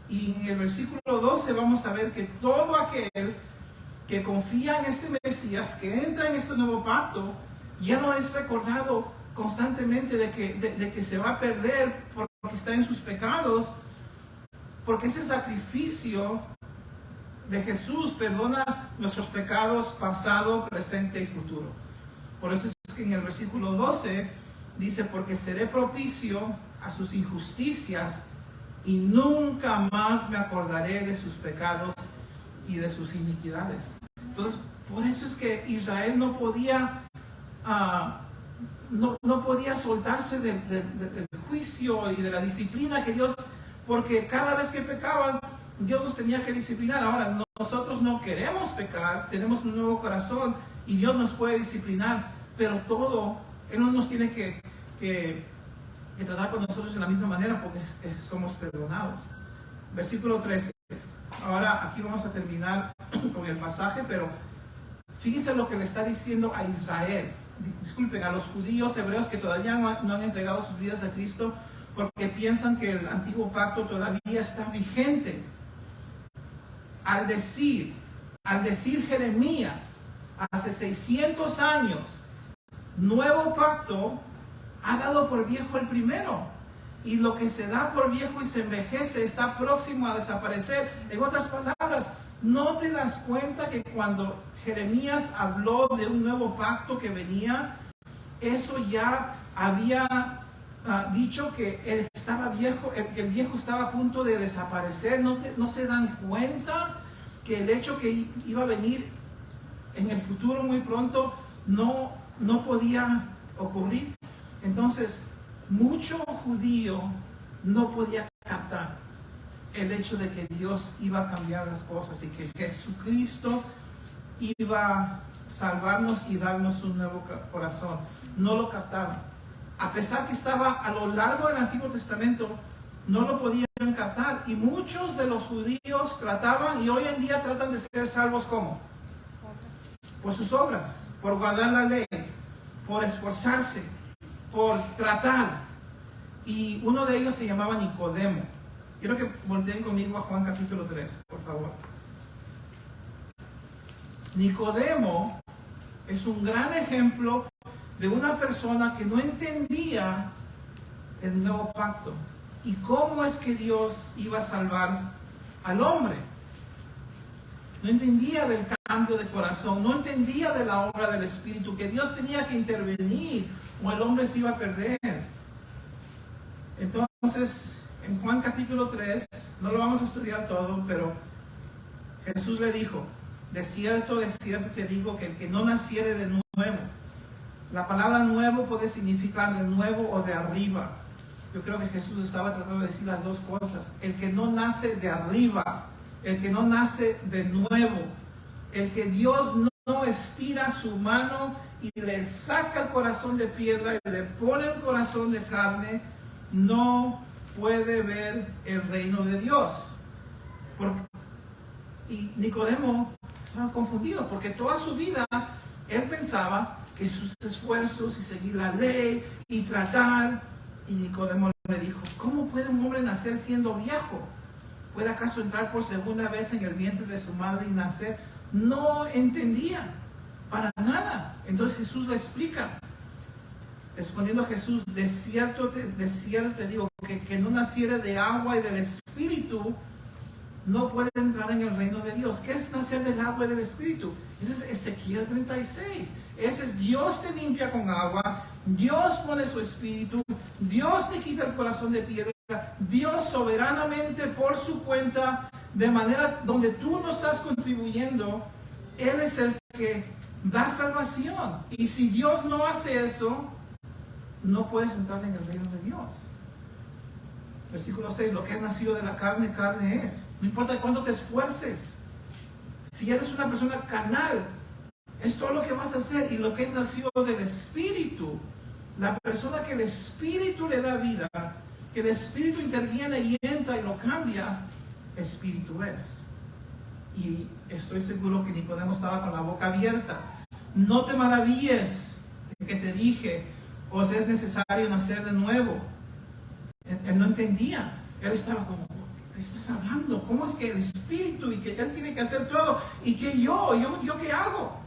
Y en el versículo 12 vamos a ver que todo aquel que confía en este Mesías, que entra en este nuevo pacto, ya no es recordado constantemente de que se va a perder por porque está en sus pecados, porque ese sacrificio de Jesús perdona nuestros pecados pasado, presente y futuro. Por eso es que en el versículo 12 dice, porque seré propicio a sus injusticias y nunca más me acordaré de sus pecados y de sus iniquidades. Entonces, por eso es que Israel no podía no podía soltarse del juicio y de la disciplina que Dios, porque cada vez que pecaban, Dios los tenía que disciplinar. Ahora, nosotros no queremos pecar, tenemos un nuevo corazón y Dios nos puede disciplinar, pero Él no nos tiene que tratar con nosotros de la misma manera porque somos perdonados. Versículo 13. Ahora aquí vamos a terminar con el pasaje, pero fíjense lo que le está diciendo a Israel. Disculpen, a los judíos hebreos que todavía no han entregado sus vidas a Cristo porque piensan que el antiguo pacto todavía está vigente. Al decir Jeremías hace 600 años, nuevo pacto, ha dado por viejo el primero, y lo que se da por viejo y se envejece está próximo a desaparecer. En otras palabras, ¿no te das cuenta que cuando Jeremías habló de un nuevo pacto que venía, eso ya había dicho que él estaba viejo, que el viejo estaba a punto de desaparecer? ¿No se dan cuenta que el hecho que iba a venir en el futuro muy pronto no podía ocurrir? Entonces, mucho judío no podía captar el hecho de que Dios iba a cambiar las cosas y que Jesucristo iba a salvarnos y darnos un nuevo corazón. No lo captaban. A pesar que estaba a lo largo del Antiguo Testamento, no lo podían captar. Y muchos de los judíos trataban, y hoy en día tratan de ser salvos ¿cómo? Por sus obras, por guardar la ley, por esforzarse, por tratar. Y uno de ellos se llamaba Nicodemo. Quiero que volteen conmigo a Juan capítulo 3, por favor. Nicodemo es un gran ejemplo de una persona que no entendía el nuevo pacto y cómo es que Dios iba a salvar al hombre. No entendía del cambio de corazón, no entendía de la obra del Espíritu, que Dios tenía que intervenir o el hombre se iba a perder. Entonces, en Juan capítulo 3, no lo vamos a estudiar todo, pero Jesús le dijo, de cierto te digo que el que no naciere de nuevo, la palabra nuevo puede significar de nuevo o de arriba. Yo creo que Jesús estaba tratando de decir las dos cosas. El que no nace de arriba, el que no nace de nuevo, el que Dios no estira su mano y le saca el corazón de piedra y le pone el corazón de carne, no puede ver el reino de Dios. Y Nicodemo estaba confundido porque toda su vida él pensaba que sus esfuerzos y seguir la ley y tratar, y Nicodemo le dijo, ¿cómo puede un hombre nacer siendo viejo? ¿Puede acaso entrar por segunda vez en el vientre de su madre y nacer? No entendía para nada. Entonces Jesús le explica. Respondiendo a Jesús, de cierto te digo que no naciere de agua y del Espíritu, no puede entrar en el reino de Dios. ¿Qué es nacer del agua y del Espíritu? Ese es Ezequiel 36. Ese es Dios te limpia con agua, Dios pone su Espíritu, Dios te quita el corazón de piedra, Dios soberanamente por su cuenta, de manera donde tú no estás contribuyendo, Él es el que da salvación. Y si Dios no hace eso, no puedes entrar en el reino de Dios. Versículo 6, lo que es nacido de la carne, carne es. No importa cuánto te esfuerces. Si eres una persona carnal, es todo lo que vas a hacer. Y lo que es nacido del Espíritu, la persona que el Espíritu le da vida, que el Espíritu interviene y entra y lo cambia, Espíritu es. Y estoy seguro que Nicodemo estaba con la boca abierta. No te maravilles de que te dije, os es necesario nacer de nuevo. Él no entendía. Él estaba como, ¿qué estás hablando? ¿Cómo es que el Espíritu y que Él tiene que hacer todo? ¿Y que yo qué hago?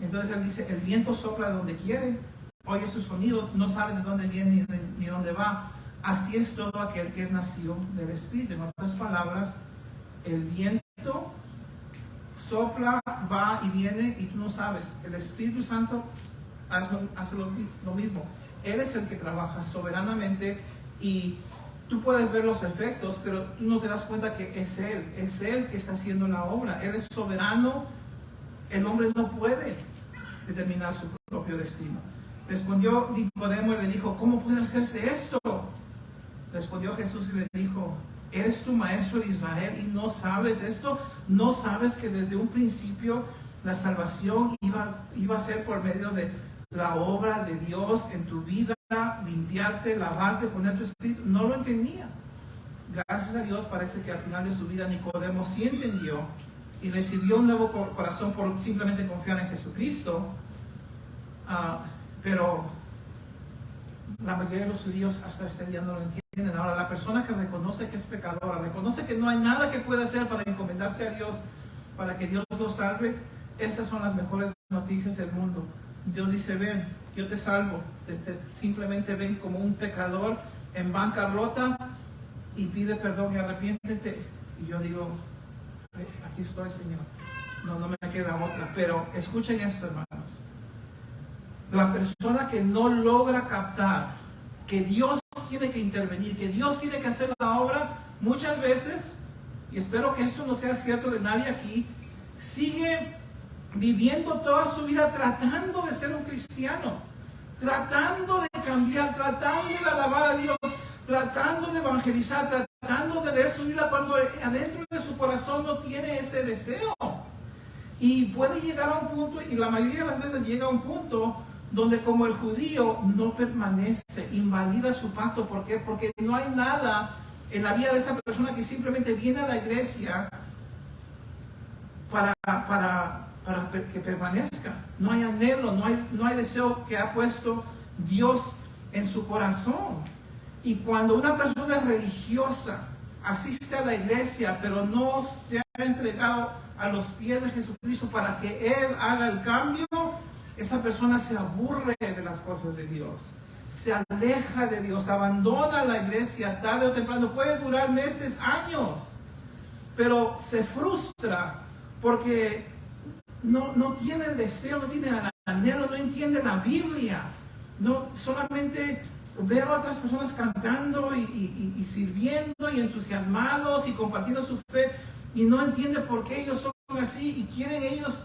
Entonces Él dice, el viento sopla de donde quiere, oye su sonido, no sabes de dónde viene ni dónde va. así es todo aquel que es nacido del Espíritu. En otras palabras, el viento sopla, va y viene y tú no sabes. El Espíritu Santo hace lo mismo. Él es el que trabaja soberanamente y tú puedes ver los efectos, pero tú no te das cuenta que es Él que está haciendo la obra. Él es soberano. El hombre no puede determinar su propio destino. Respondió Nicodemo y le dijo, ¿cómo puede hacerse esto? Respondió Jesús y le dijo, ¿eres tu maestro de Israel y no sabes esto? ¿No sabes que desde un principio la salvación iba a ser por medio de la obra de Dios en tu vida, limpiarte, lavarte, poner tu espíritu? No lo entendía. Gracias a Dios parece que al final de su vida Nicodemo sí entendió y recibió un nuevo corazón por simplemente confiar en Jesucristo. Pero la mayoría de los judíos hasta este día no lo entienden. Ahora, la persona que reconoce que es pecadora, reconoce que no hay nada que pueda hacer para encomendarse a Dios, para que Dios lo salve, estas son las mejores noticias del mundo. Dios dice, ven, yo te salvo. Simplemente ven como un pecador en bancarrota y pide perdón y arrepiéntete. Y yo digo, aquí estoy, Señor. No me queda otra. Pero escuchen esto, hermanos. La persona que no logra captar que Dios tiene que intervenir, que Dios tiene que hacer la obra, muchas veces, y espero que esto no sea cierto de nadie aquí, sigue viviendo toda su vida tratando de ser un cristiano, tratando de cambiar, tratando de alabar a Dios, tratando de evangelizar, tratando de leer su Biblia, cuando adentro de su corazón no tiene ese deseo. Y puede llegar a un punto, y la mayoría de las veces llega a un punto, donde como el judío no permanece, invalida su pacto. ¿Por qué? Porque no hay nada en la vida de esa persona que simplemente viene a la iglesia para que permanezca. No hay anhelo, no hay deseo que ha puesto Dios en su corazón. Y cuando una persona es religiosa, asiste a la iglesia, pero no se ha entregado a los pies de Jesucristo para que Él haga el cambio, esa persona se aburre de las cosas de Dios, se aleja de Dios, abandona la iglesia tarde o temprano. Puede durar meses, años, pero se frustra porque no tiene el deseo, no tiene el anhelo, no entiende la Biblia, no solamente ve a otras personas cantando y sirviendo y entusiasmados y compartiendo su fe, y no entiende por qué ellos son así y quieren ellos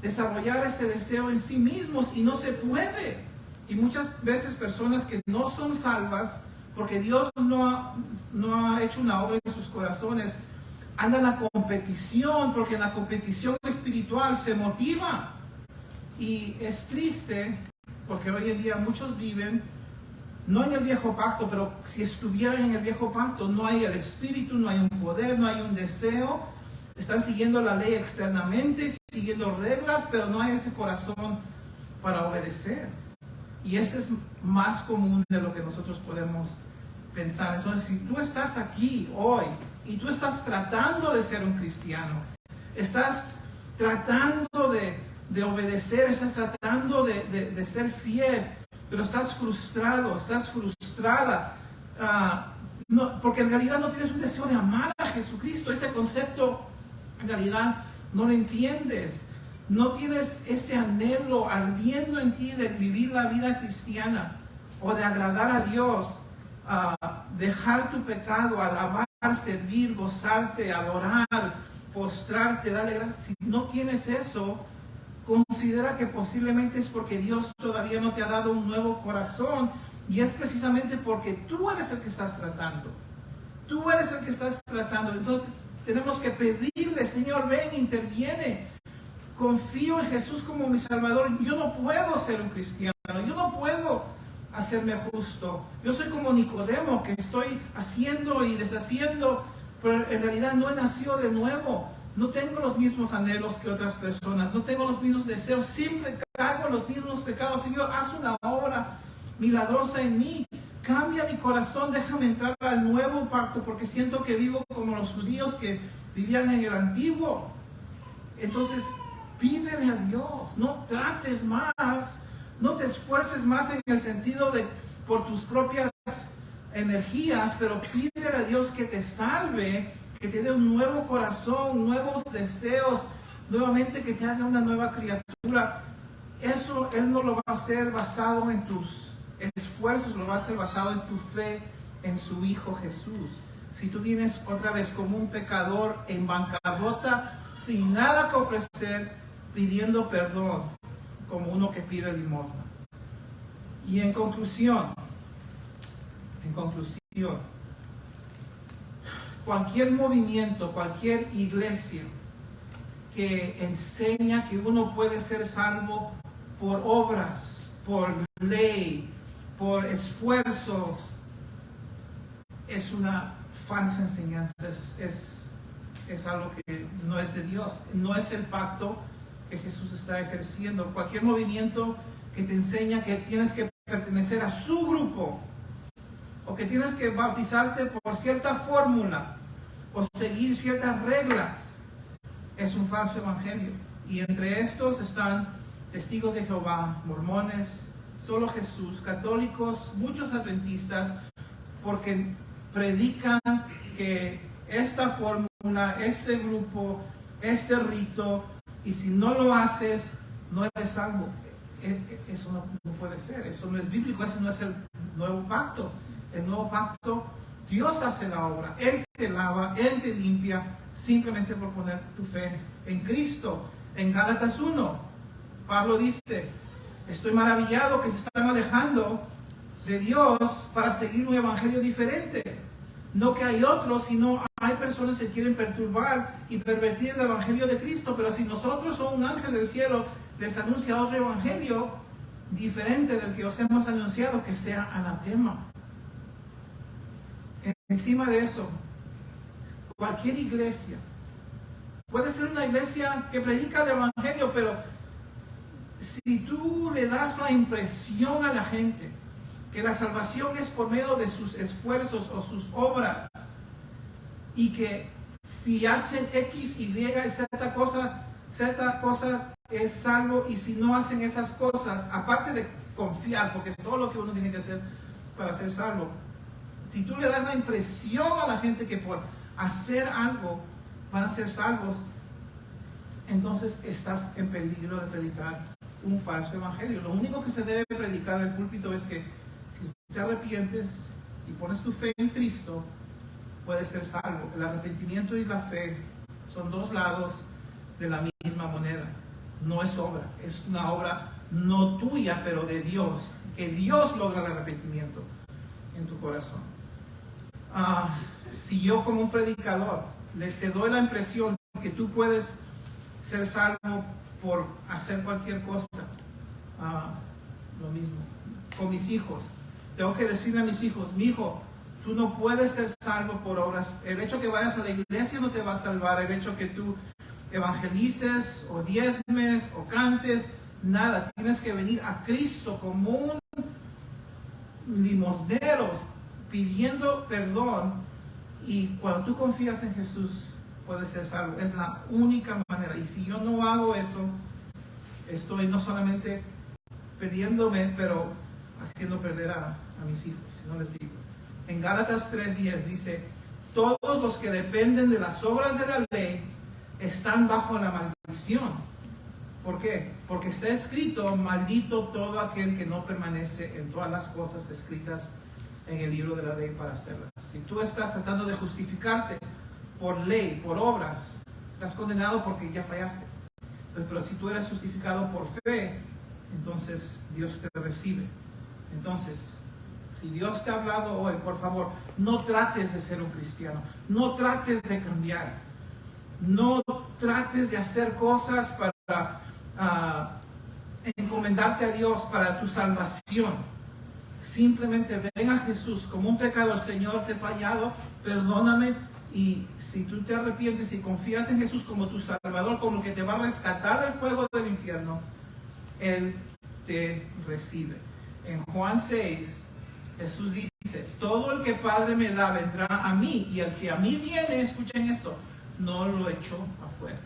desarrollar ese deseo en sí mismos y no se puede. Y muchas veces personas que no son salvas porque Dios no ha hecho una obra en sus corazones, andan a competición, porque en la competición espiritual se motiva. Y es triste porque hoy en día muchos viven no en el viejo pacto, pero si estuvieran en el viejo pacto no hay el espíritu, no hay un poder, no hay un deseo. Están siguiendo la ley externamente, siguiendo reglas, pero no hay ese corazón para obedecer. Y ese es más común de lo que nosotros podemos pensar. Entonces, si tú estás aquí hoy y tú estás tratando de ser un cristiano, estás tratando de obedecer, estás tratando de ser fiel, pero estás frustrado, estás frustrada, porque en realidad no tienes un deseo de amar a Jesucristo. Ese concepto en realidad no lo entiendes. No tienes ese anhelo ardiendo en ti de vivir la vida cristiana o de agradar a Dios, dejar tu pecado, alabar, servir, gozarte, adorar, postrarte, darle gracias. Si no tienes eso, considera que posiblemente es porque Dios todavía no te ha dado un nuevo corazón, y es precisamente porque tú eres el que estás tratando. Tú eres el que estás tratando. Entonces tenemos que pedirle, Señor, ven, interviene. Confío en Jesús como mi Salvador. Yo no puedo ser un cristiano, yo no puedo hacerme justo. Yo soy como Nicodemo, que estoy haciendo y deshaciendo, pero en realidad no he nacido de nuevo. No tengo los mismos anhelos que otras personas, no tengo los mismos deseos, siempre caigo en los mismos pecados. Señor, haz una obra milagrosa en mí, cambia mi corazón, déjame entrar al nuevo pacto, porque siento que vivo como los judíos que vivían en el antiguo. Entonces, pídele a Dios, no trates más, no te esfuerces más en el sentido de por tus propias energías, pero pídele a Dios que te salve, que te dé un nuevo corazón, nuevos deseos, nuevamente que te haga una nueva criatura. Eso Él no lo va a hacer basado en tus esfuerzos, lo va a hacer basado en tu fe en su Hijo Jesús. Si tú vienes otra vez como un pecador en bancarrota, sin nada que ofrecer, pidiendo perdón, como uno que pide limosna. Y en conclusión, cualquier movimiento, cualquier iglesia que enseña que uno puede ser salvo por obras, por ley, por esfuerzos, es una falsa enseñanza, es algo que no es de Dios, no es el pacto que Jesús está ejerciendo. Cualquier movimiento que te enseña que tienes que pertenecer a su grupo, o que tienes que bautizarte por cierta fórmula, o seguir ciertas reglas, es un falso evangelio. Y entre estos están testigos de Jehová, mormones, solo Jesús, católicos, muchos adventistas, porque predican que esta fórmula, este grupo, este rito, y si no lo haces, no eres salvo. Eso no puede ser, eso no es bíblico, ese no es el nuevo pacto. El nuevo pacto, Dios hace la obra, Él te lava, Él te limpia, simplemente por poner tu fe en Cristo. En Gálatas 1, Pablo dice, estoy maravillado que se están alejando de Dios para seguir un evangelio diferente. No que hay otros, sino hay personas que quieren perturbar y pervertir el evangelio de Cristo. Pero si nosotros o un ángel del cielo les anuncia otro evangelio diferente del que os hemos anunciado, que sea anatema. Encima de eso, cualquier iglesia puede ser una iglesia que predica el evangelio, pero si tú le das la impresión a la gente que la salvación es por medio de sus esfuerzos o sus obras, y que si hacen X, Y y Z cosas es salvo, y si no hacen esas cosas, aparte de confiar, porque es todo lo que uno tiene que hacer para ser salvo, si tú le das la impresión a la gente que por hacer algo van a ser salvos, entonces estás en peligro de predicar un falso evangelio. Lo único que se debe predicar del púlpito es que si te arrepientes y pones tu fe en Cristo, puedes ser salvo. El arrepentimiento y la fe son dos lados de la misma moneda. No es obra, es una obra no tuya, pero de Dios. Que Dios logra el arrepentimiento en tu corazón. Si yo como un predicador te doy la impresión que tú puedes ser salvo por hacer cualquier cosa, lo mismo con mis hijos. Tengo que decirle a mis hijos, mi hijo, tú no puedes ser salvo por obras. El hecho que vayas a la iglesia no te va a salvar. El hecho que tú evangelices o diezmes o cantes, nada. Tienes que venir a Cristo como un limosnero, pidiendo perdón, y cuando tú confías en Jesús puedes ser salvo. Es la única manera. Y si yo no hago eso, estoy no solamente perdiéndome, pero haciendo perder a mis hijos, si no les digo. En Gálatas 3:10 dice, todos los que dependen de las obras de la ley están bajo la maldición. ¿Por qué? Porque está escrito, maldito todo aquel que no permanece en todas las cosas escritas en el libro de la ley para hacerlas. Si tú estás tratando de justificarte por ley, por obras, estás condenado porque ya fallaste. Pero si tú eres justificado por fe, entonces Dios te recibe. Entonces, si Dios te ha hablado hoy, por favor, no trates de ser un cristiano, no trates de cambiar, no trates de hacer cosas para encomendarte a Dios para tu salvación. Simplemente ven a Jesús como un pecador. Señor, te he fallado, perdóname. Y si tú te arrepientes y confías en Jesús como tu Salvador, como el que te va a rescatar del fuego del infierno, Él te recibe. En Juan 6, Jesús dice, todo el que Padre me da vendrá a mí, y el que a mí viene, escuchen esto, no lo echo afuera.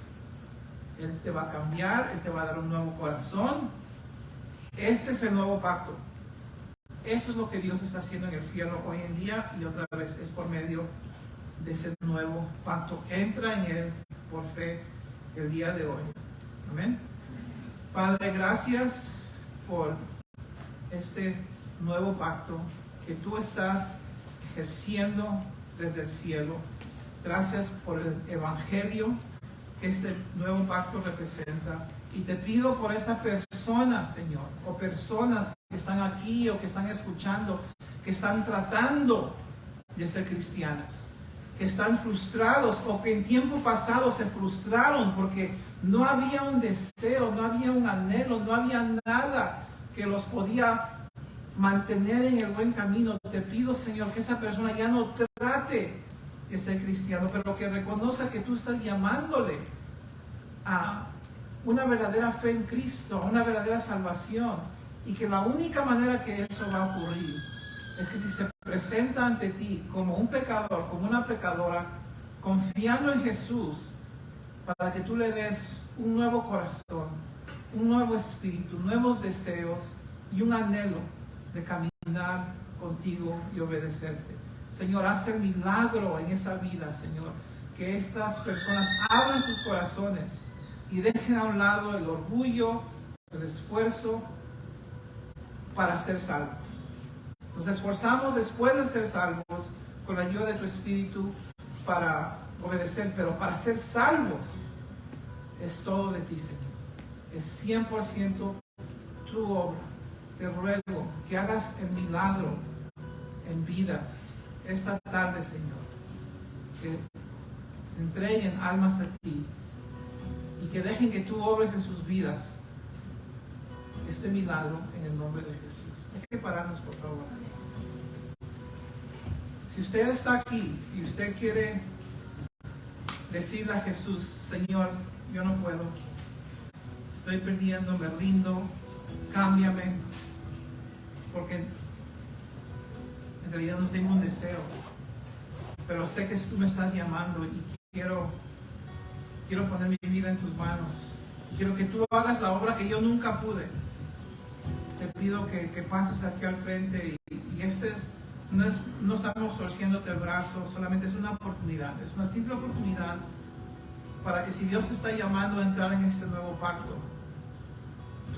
Él te va a cambiar, Él te va a dar un nuevo corazón. Este es el nuevo pacto. Eso es lo que Dios está haciendo en el cielo hoy en día, y otra vez es por medio de ese nuevo pacto. Entra en él por fe el día de hoy. Amén. Padre, gracias por este nuevo pacto que tú estás ejerciendo desde el cielo. Gracias por el evangelio que este nuevo pacto representa. Y te pido por esa persona, Señor, o personas que están aquí o que están escuchando, que están tratando de ser cristianas, que están frustrados o que en tiempo pasado se frustraron porque no había un deseo, no había un anhelo, no había nada que los podía mantener en el buen camino. Te pido, Señor, que esa persona ya no trate de ser cristiano, pero que reconozca que tú estás llamándole a una verdadera fe en Cristo, a una verdadera salvación, y que la única manera que eso va a ocurrir es que si se presenta ante ti como un pecador, como una pecadora, confiando en Jesús, para que tú le des un nuevo corazón, un nuevo espíritu, nuevos deseos y un anhelo de caminar contigo y obedecerte. Señor, haz el milagro en esa vida, Señor, que estas personas abran sus corazones y dejen a un lado el orgullo, el esfuerzo para ser salvos. Nos esforzamos después de ser salvos con la ayuda de tu Espíritu para obedecer, pero para ser salvos es todo de ti, Señor. Es 100% tu obra. Te ruego que hagas el milagro en vidas esta tarde, Señor. Que se entreguen almas a ti y que dejen que tú obres en sus vidas este milagro en el nombre de Jesús. Hay que pararnos, por favor. Si usted está aquí y usted quiere decirle a Jesús: Señor, yo no puedo, estoy perdiendo, me rindo, cámbiame, porque en realidad no tengo un deseo, pero sé que tú me estás llamando y quiero poner mi vida en tus manos. Quiero que tú hagas la obra que yo nunca pude. Te pido que pases aquí al frente y no estamos torciéndote el brazo, solamente es una oportunidad, es una simple oportunidad para que, si Dios te está llamando a entrar en este nuevo pacto,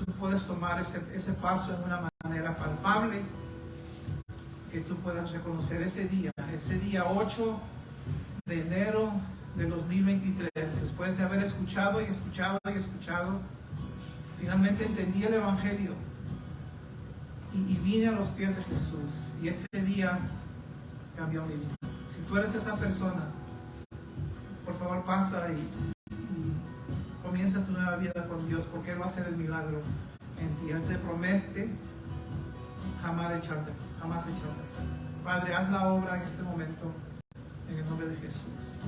tú puedes tomar ese paso en una manera palpable, que tú puedas reconocer ese día 8 de enero del 2023, después de haber escuchado y escuchado y escuchado, finalmente entendí el evangelio y vine a los pies de Jesús, y ese día cambió mi vida. Si tú eres esa persona, por favor pasa y comienza tu nueva vida con Dios, porque Él va a hacer el milagro en ti. Él te promete jamás echarte. Padre, haz la obra en este momento en el nombre de Jesús.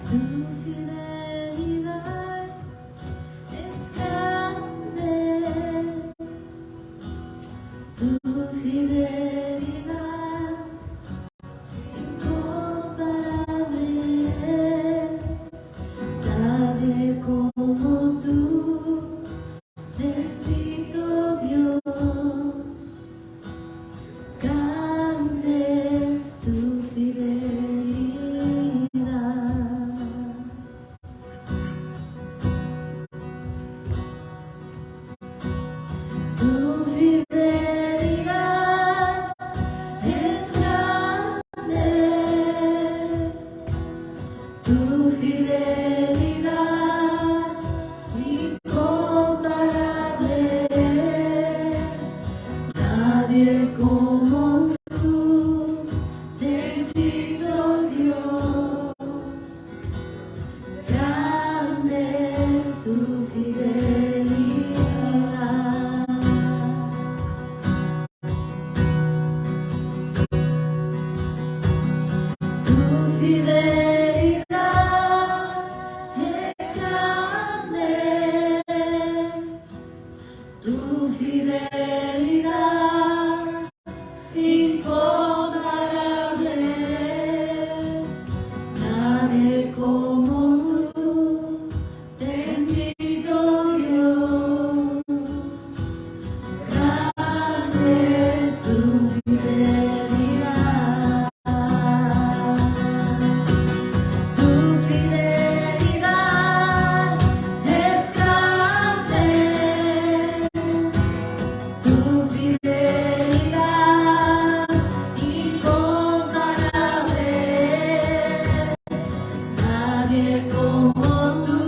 Tu fidelidad es grande, tu fidelidad incomparable es, nadie como tú, bendito Dios, grande es tu fidelidad. Tu fidelidad es grande, tu fidelidad incomparable es, nadie como tú, bendito Dios, grande es tu fidelidad. Tu fidelidad como tú, bendito Dios. Grande es tu fidelidad. Tu fidelidad es grande. Tu fidelidad incomparable es. Nadie como tú,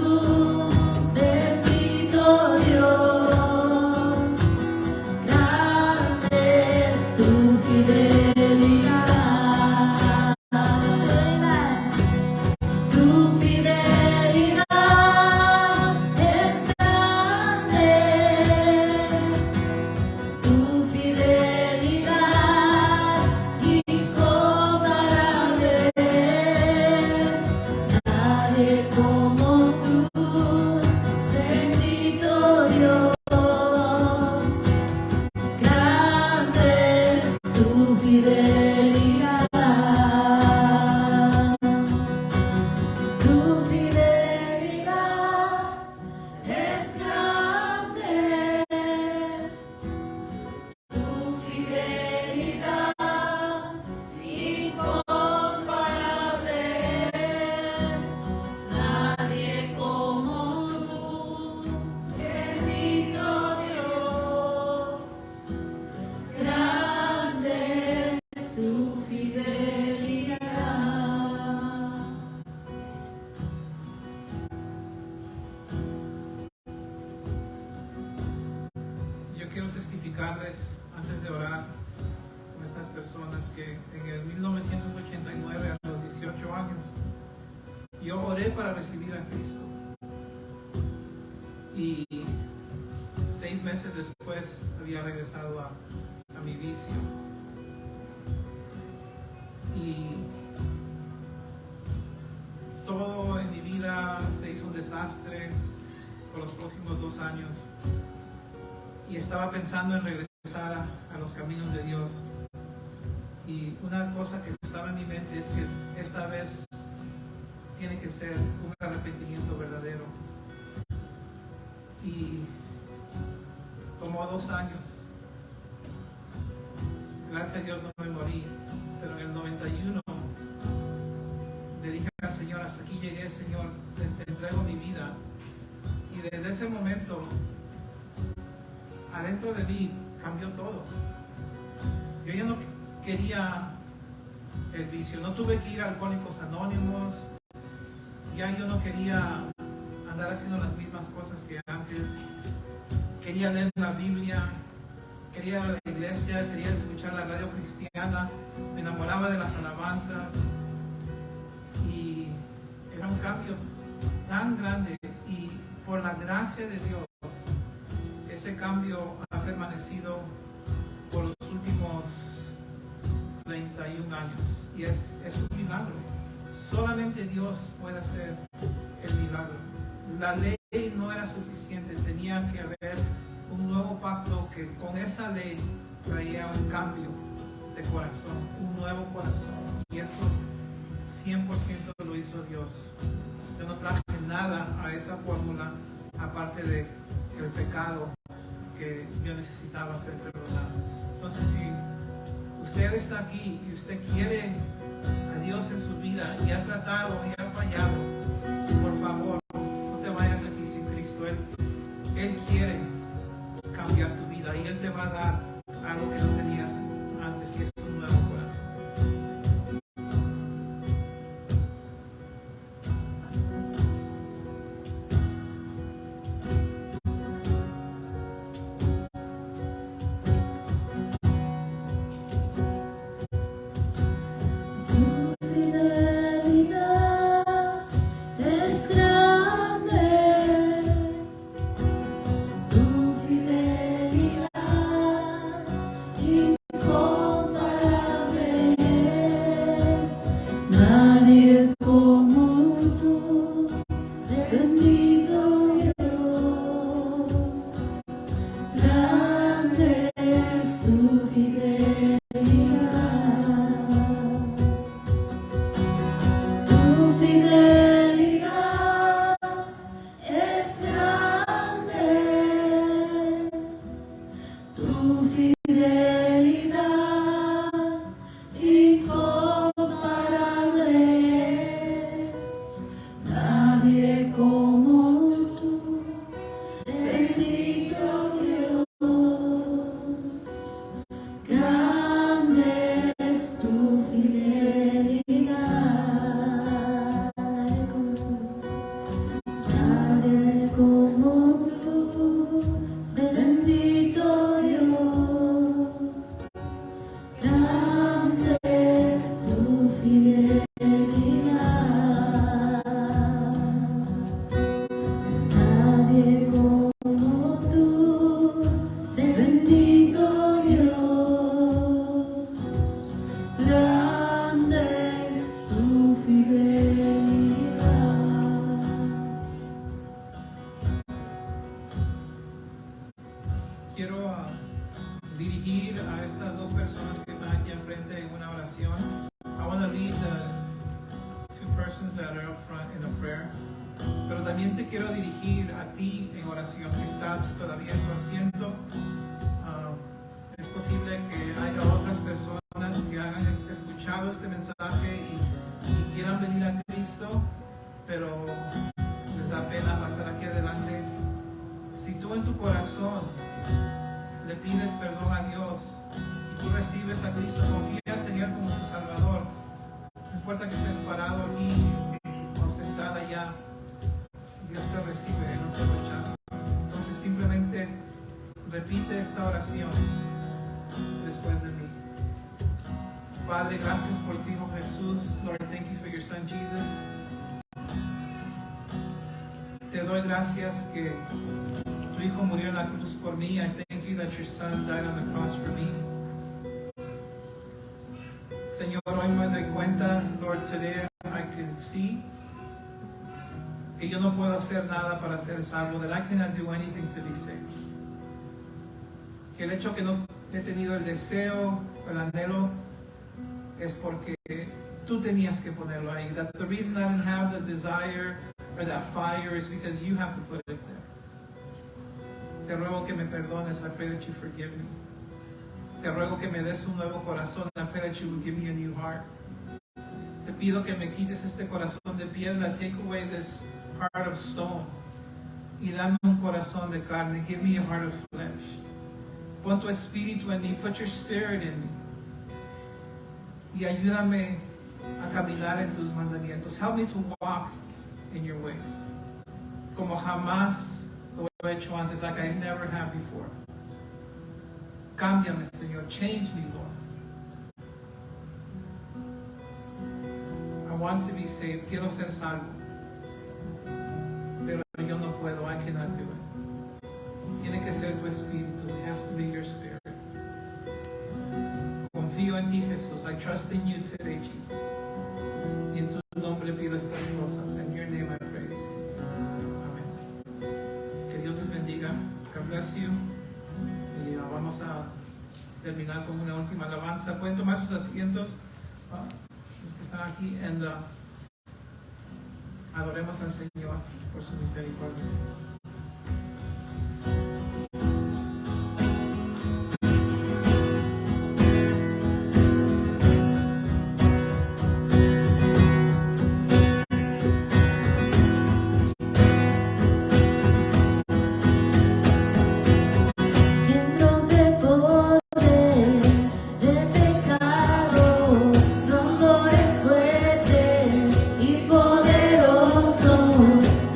bendito Dios. Grande es tu fidelidad. Tu fidelidad es grande. Tu fidelidad incomparable es. Nadie como tú, bendito Dios. Grande es tu fidelidad. Tu fidelidad es grande. Tu fidelidad incomparable es. Nadie como tú, bendito Dios. Grande es tu fidelidad. Yo quiero testificarles, antes de orar con estas personas, que en el 1989, a los 18 años, yo oré para recibir a Cristo. Y 6 meses después había regresado a mi vicio. Y todo en mi vida se hizo un desastre por los próximos 2 años. Y estaba pensando en regresar a los caminos de Dios. Y una cosa que estaba en mi mente es que esta vez tiene que ser un arrepentimiento verdadero. Y tomó 2 años. Gracias a Dios no me morí, pero en el 91 le dije al Señor: hasta aquí llegué, Señor, te entrego mi vida. Y desde ese momento, adentro de mí cambió todo. Yo ya no quería el vicio, no tuve que ir a Alcohólicos Anónimos, ya yo no quería andar haciendo las mismas cosas que antes. Quería leer la Biblia, quería ir a la iglesia, quería escuchar la radio cristiana, me enamoraba de las alabanzas y era un cambio tan grande. Y por la gracia de Dios, ese cambio ha permanecido por los últimos 31 años y es un milagro. Solamente Dios puede hacer el milagro. La ley no era suficiente, tenía que haber un nuevo pacto que con esa ley traía un cambio de corazón, un nuevo corazón, y eso 100% lo hizo Dios. Yo no traje nada a esa fórmula aparte de el pecado que yo necesitaba ser perdonado. Entonces, si usted está aquí y usted quiere a Dios en su vida y ha tratado y ha fallado, por favor, no te vayas de aquí sin Cristo. Él quiere cambiar tu vida y Él te va a dar algo que no tenías antes, y es un nuevo corazón. Tu fidelidad matter up front in a prayer. Pero también te quiero dirigir a ti en oración que estás todavía en tu asiento. Es posible que haya otras personas que hayan escuchado este mensaje y quieran venir a Cristo, pero les da pena pasar aquí adelante. Si tú en tu corazón le pides perdón a Dios y tú recibes a Cristo, confías en Él como tu Salvador, no importa que estés parado aquí o sentada allá, Dios te recibe, Él no te rechaza. Entonces simplemente repite esta oración después de mí. Padre, gracias por ti, Hijo Jesús. Lord, thank you for your Son Jesus. Te doy gracias que tu Hijo murió en la cruz por mí. I thank you that your Son died on the cross for me. Señor, hoy me doy cuenta, Lord, today I can see que yo no puedo hacer nada para ser salvo, that I cannot do anything to be saved. Que el hecho que no he tenido el deseo, el anhelo, es porque tú tenías que ponerlo ahí. That the reason I didn't have the desire or that fire is because you have to put it there. Te ruego que me perdones. I pray that you forgive me. Te ruego que me des un nuevo corazón. I pray that you will give me a new heart. Te pido que me quites este corazón de piedra. Take away this heart of stone. Y dame un corazón de carne. Give me a heart of flesh. Pon tu espíritu en mí. Put your spirit in me. Y ayúdame a caminar en tus mandamientos. Help me to walk in your ways. Como jamás lo he hecho antes, like I never have before. Cámbiame, Señor. Change me, Lord. I want to be saved. Quiero ser salvo. Pero yo no puedo. I cannot do it. Tiene que ser tu espíritu. It has to be your spirit. Confío en ti, Jesús. I trust in you today, Jesus. Y en tu nombre pido estas cosas. In your name I pray these things. Amén. Que Dios les bendiga. God bless you. Y vamos a terminar con una última alabanza. Pueden tomar sus asientos, los que están aquí, y adoremos al Señor por su misericordia.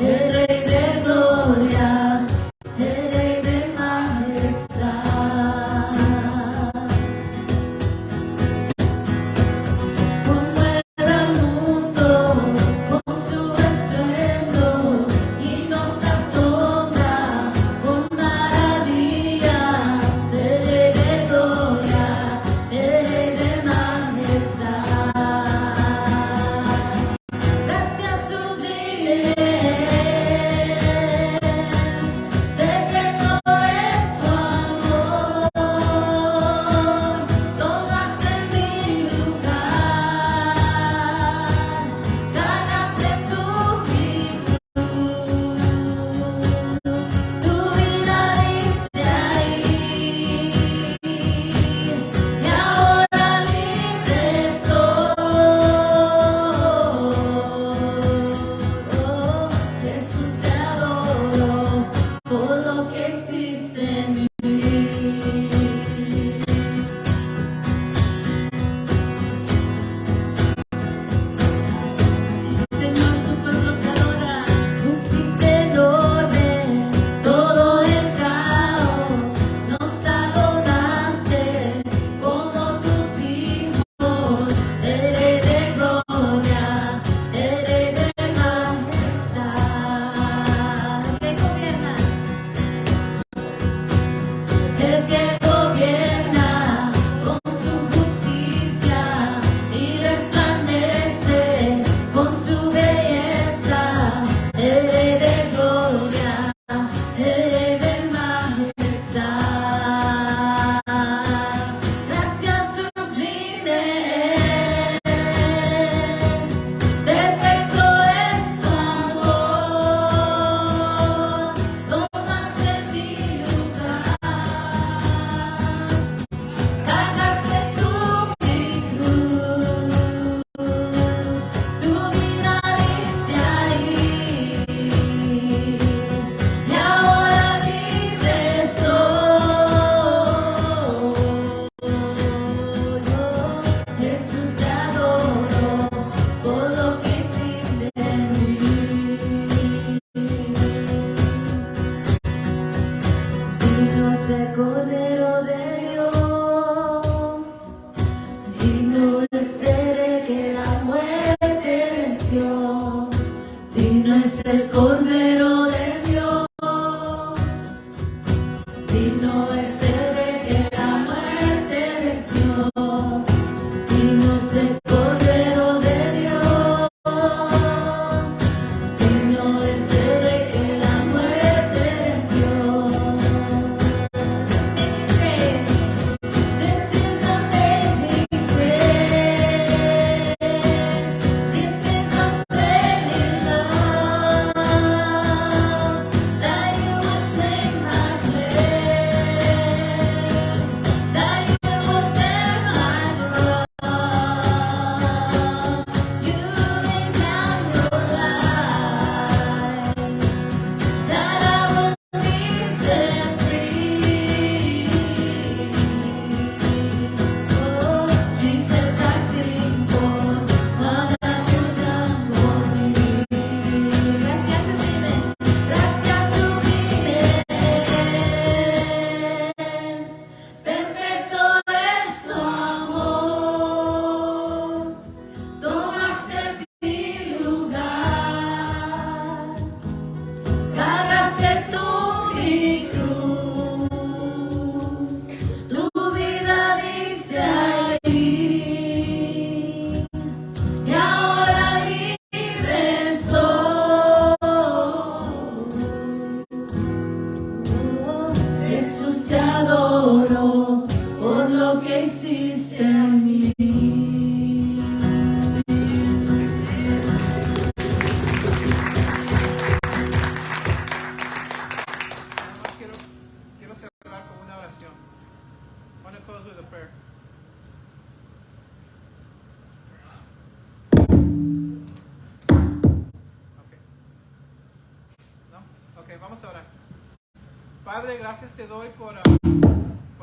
El Rey de Gloria. es el Cordero de Dios, digno es el Rey que la muerte venció, digno es el Cordero de Dios, digno es el Rey que la muerte venció. This is amazing grace. This is unfailing love, that you would take my place, that you would bear my cross. You laid down your life, that I would be set free. Oh, Jesus, I sing for all that you've done for me. Gracias sublimes, perfecto es tu amor, tomaste mi lugar, cargaste tú mi cruz, tu vida dice ahí, y ahora libre soy. Jesús, te adoro por lo que hiciste en mí. Además, quiero cerrar con una oración. I want to close with a prayer. Okay. ¿No? Ok, vamos a orar. Padre, gracias te doy por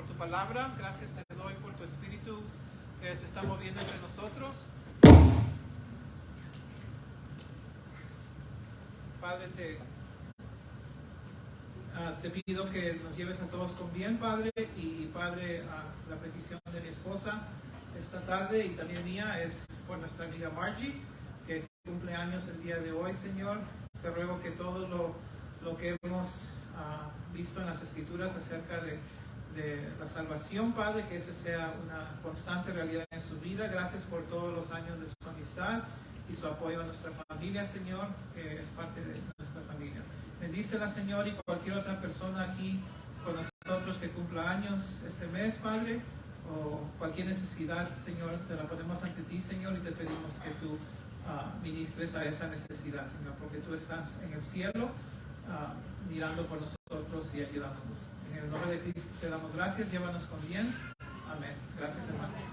tu palabra. Gracias te doy por tu espíritu que se está moviendo entre nosotros. Padre, te pido que nos lleves a todos con bien, Padre, y Padre, la petición de mi esposa esta tarde y también mía es por nuestra amiga Margie, que cumple años el día de hoy, Señor. Te ruego que todo lo que hemos visto en las Escrituras acerca de la salvación, Padre, que ese sea una constante realidad en su vida. Gracias por todos los años de su amistad y su apoyo a nuestra familia, Señor, que es parte de nuestra familia. Bendícela, Señor, y cualquier otra persona aquí con nosotros que cumpla años este mes, Padre, o cualquier necesidad, Señor, te la ponemos ante ti, Señor, y te pedimos que tú ministres a esa necesidad, Señor, porque tú estás en el cielo mirando por nosotros y ayudándonos. En el nombre de Cristo te damos gracias, llévanos con bien. Amén. Gracias, hermanos.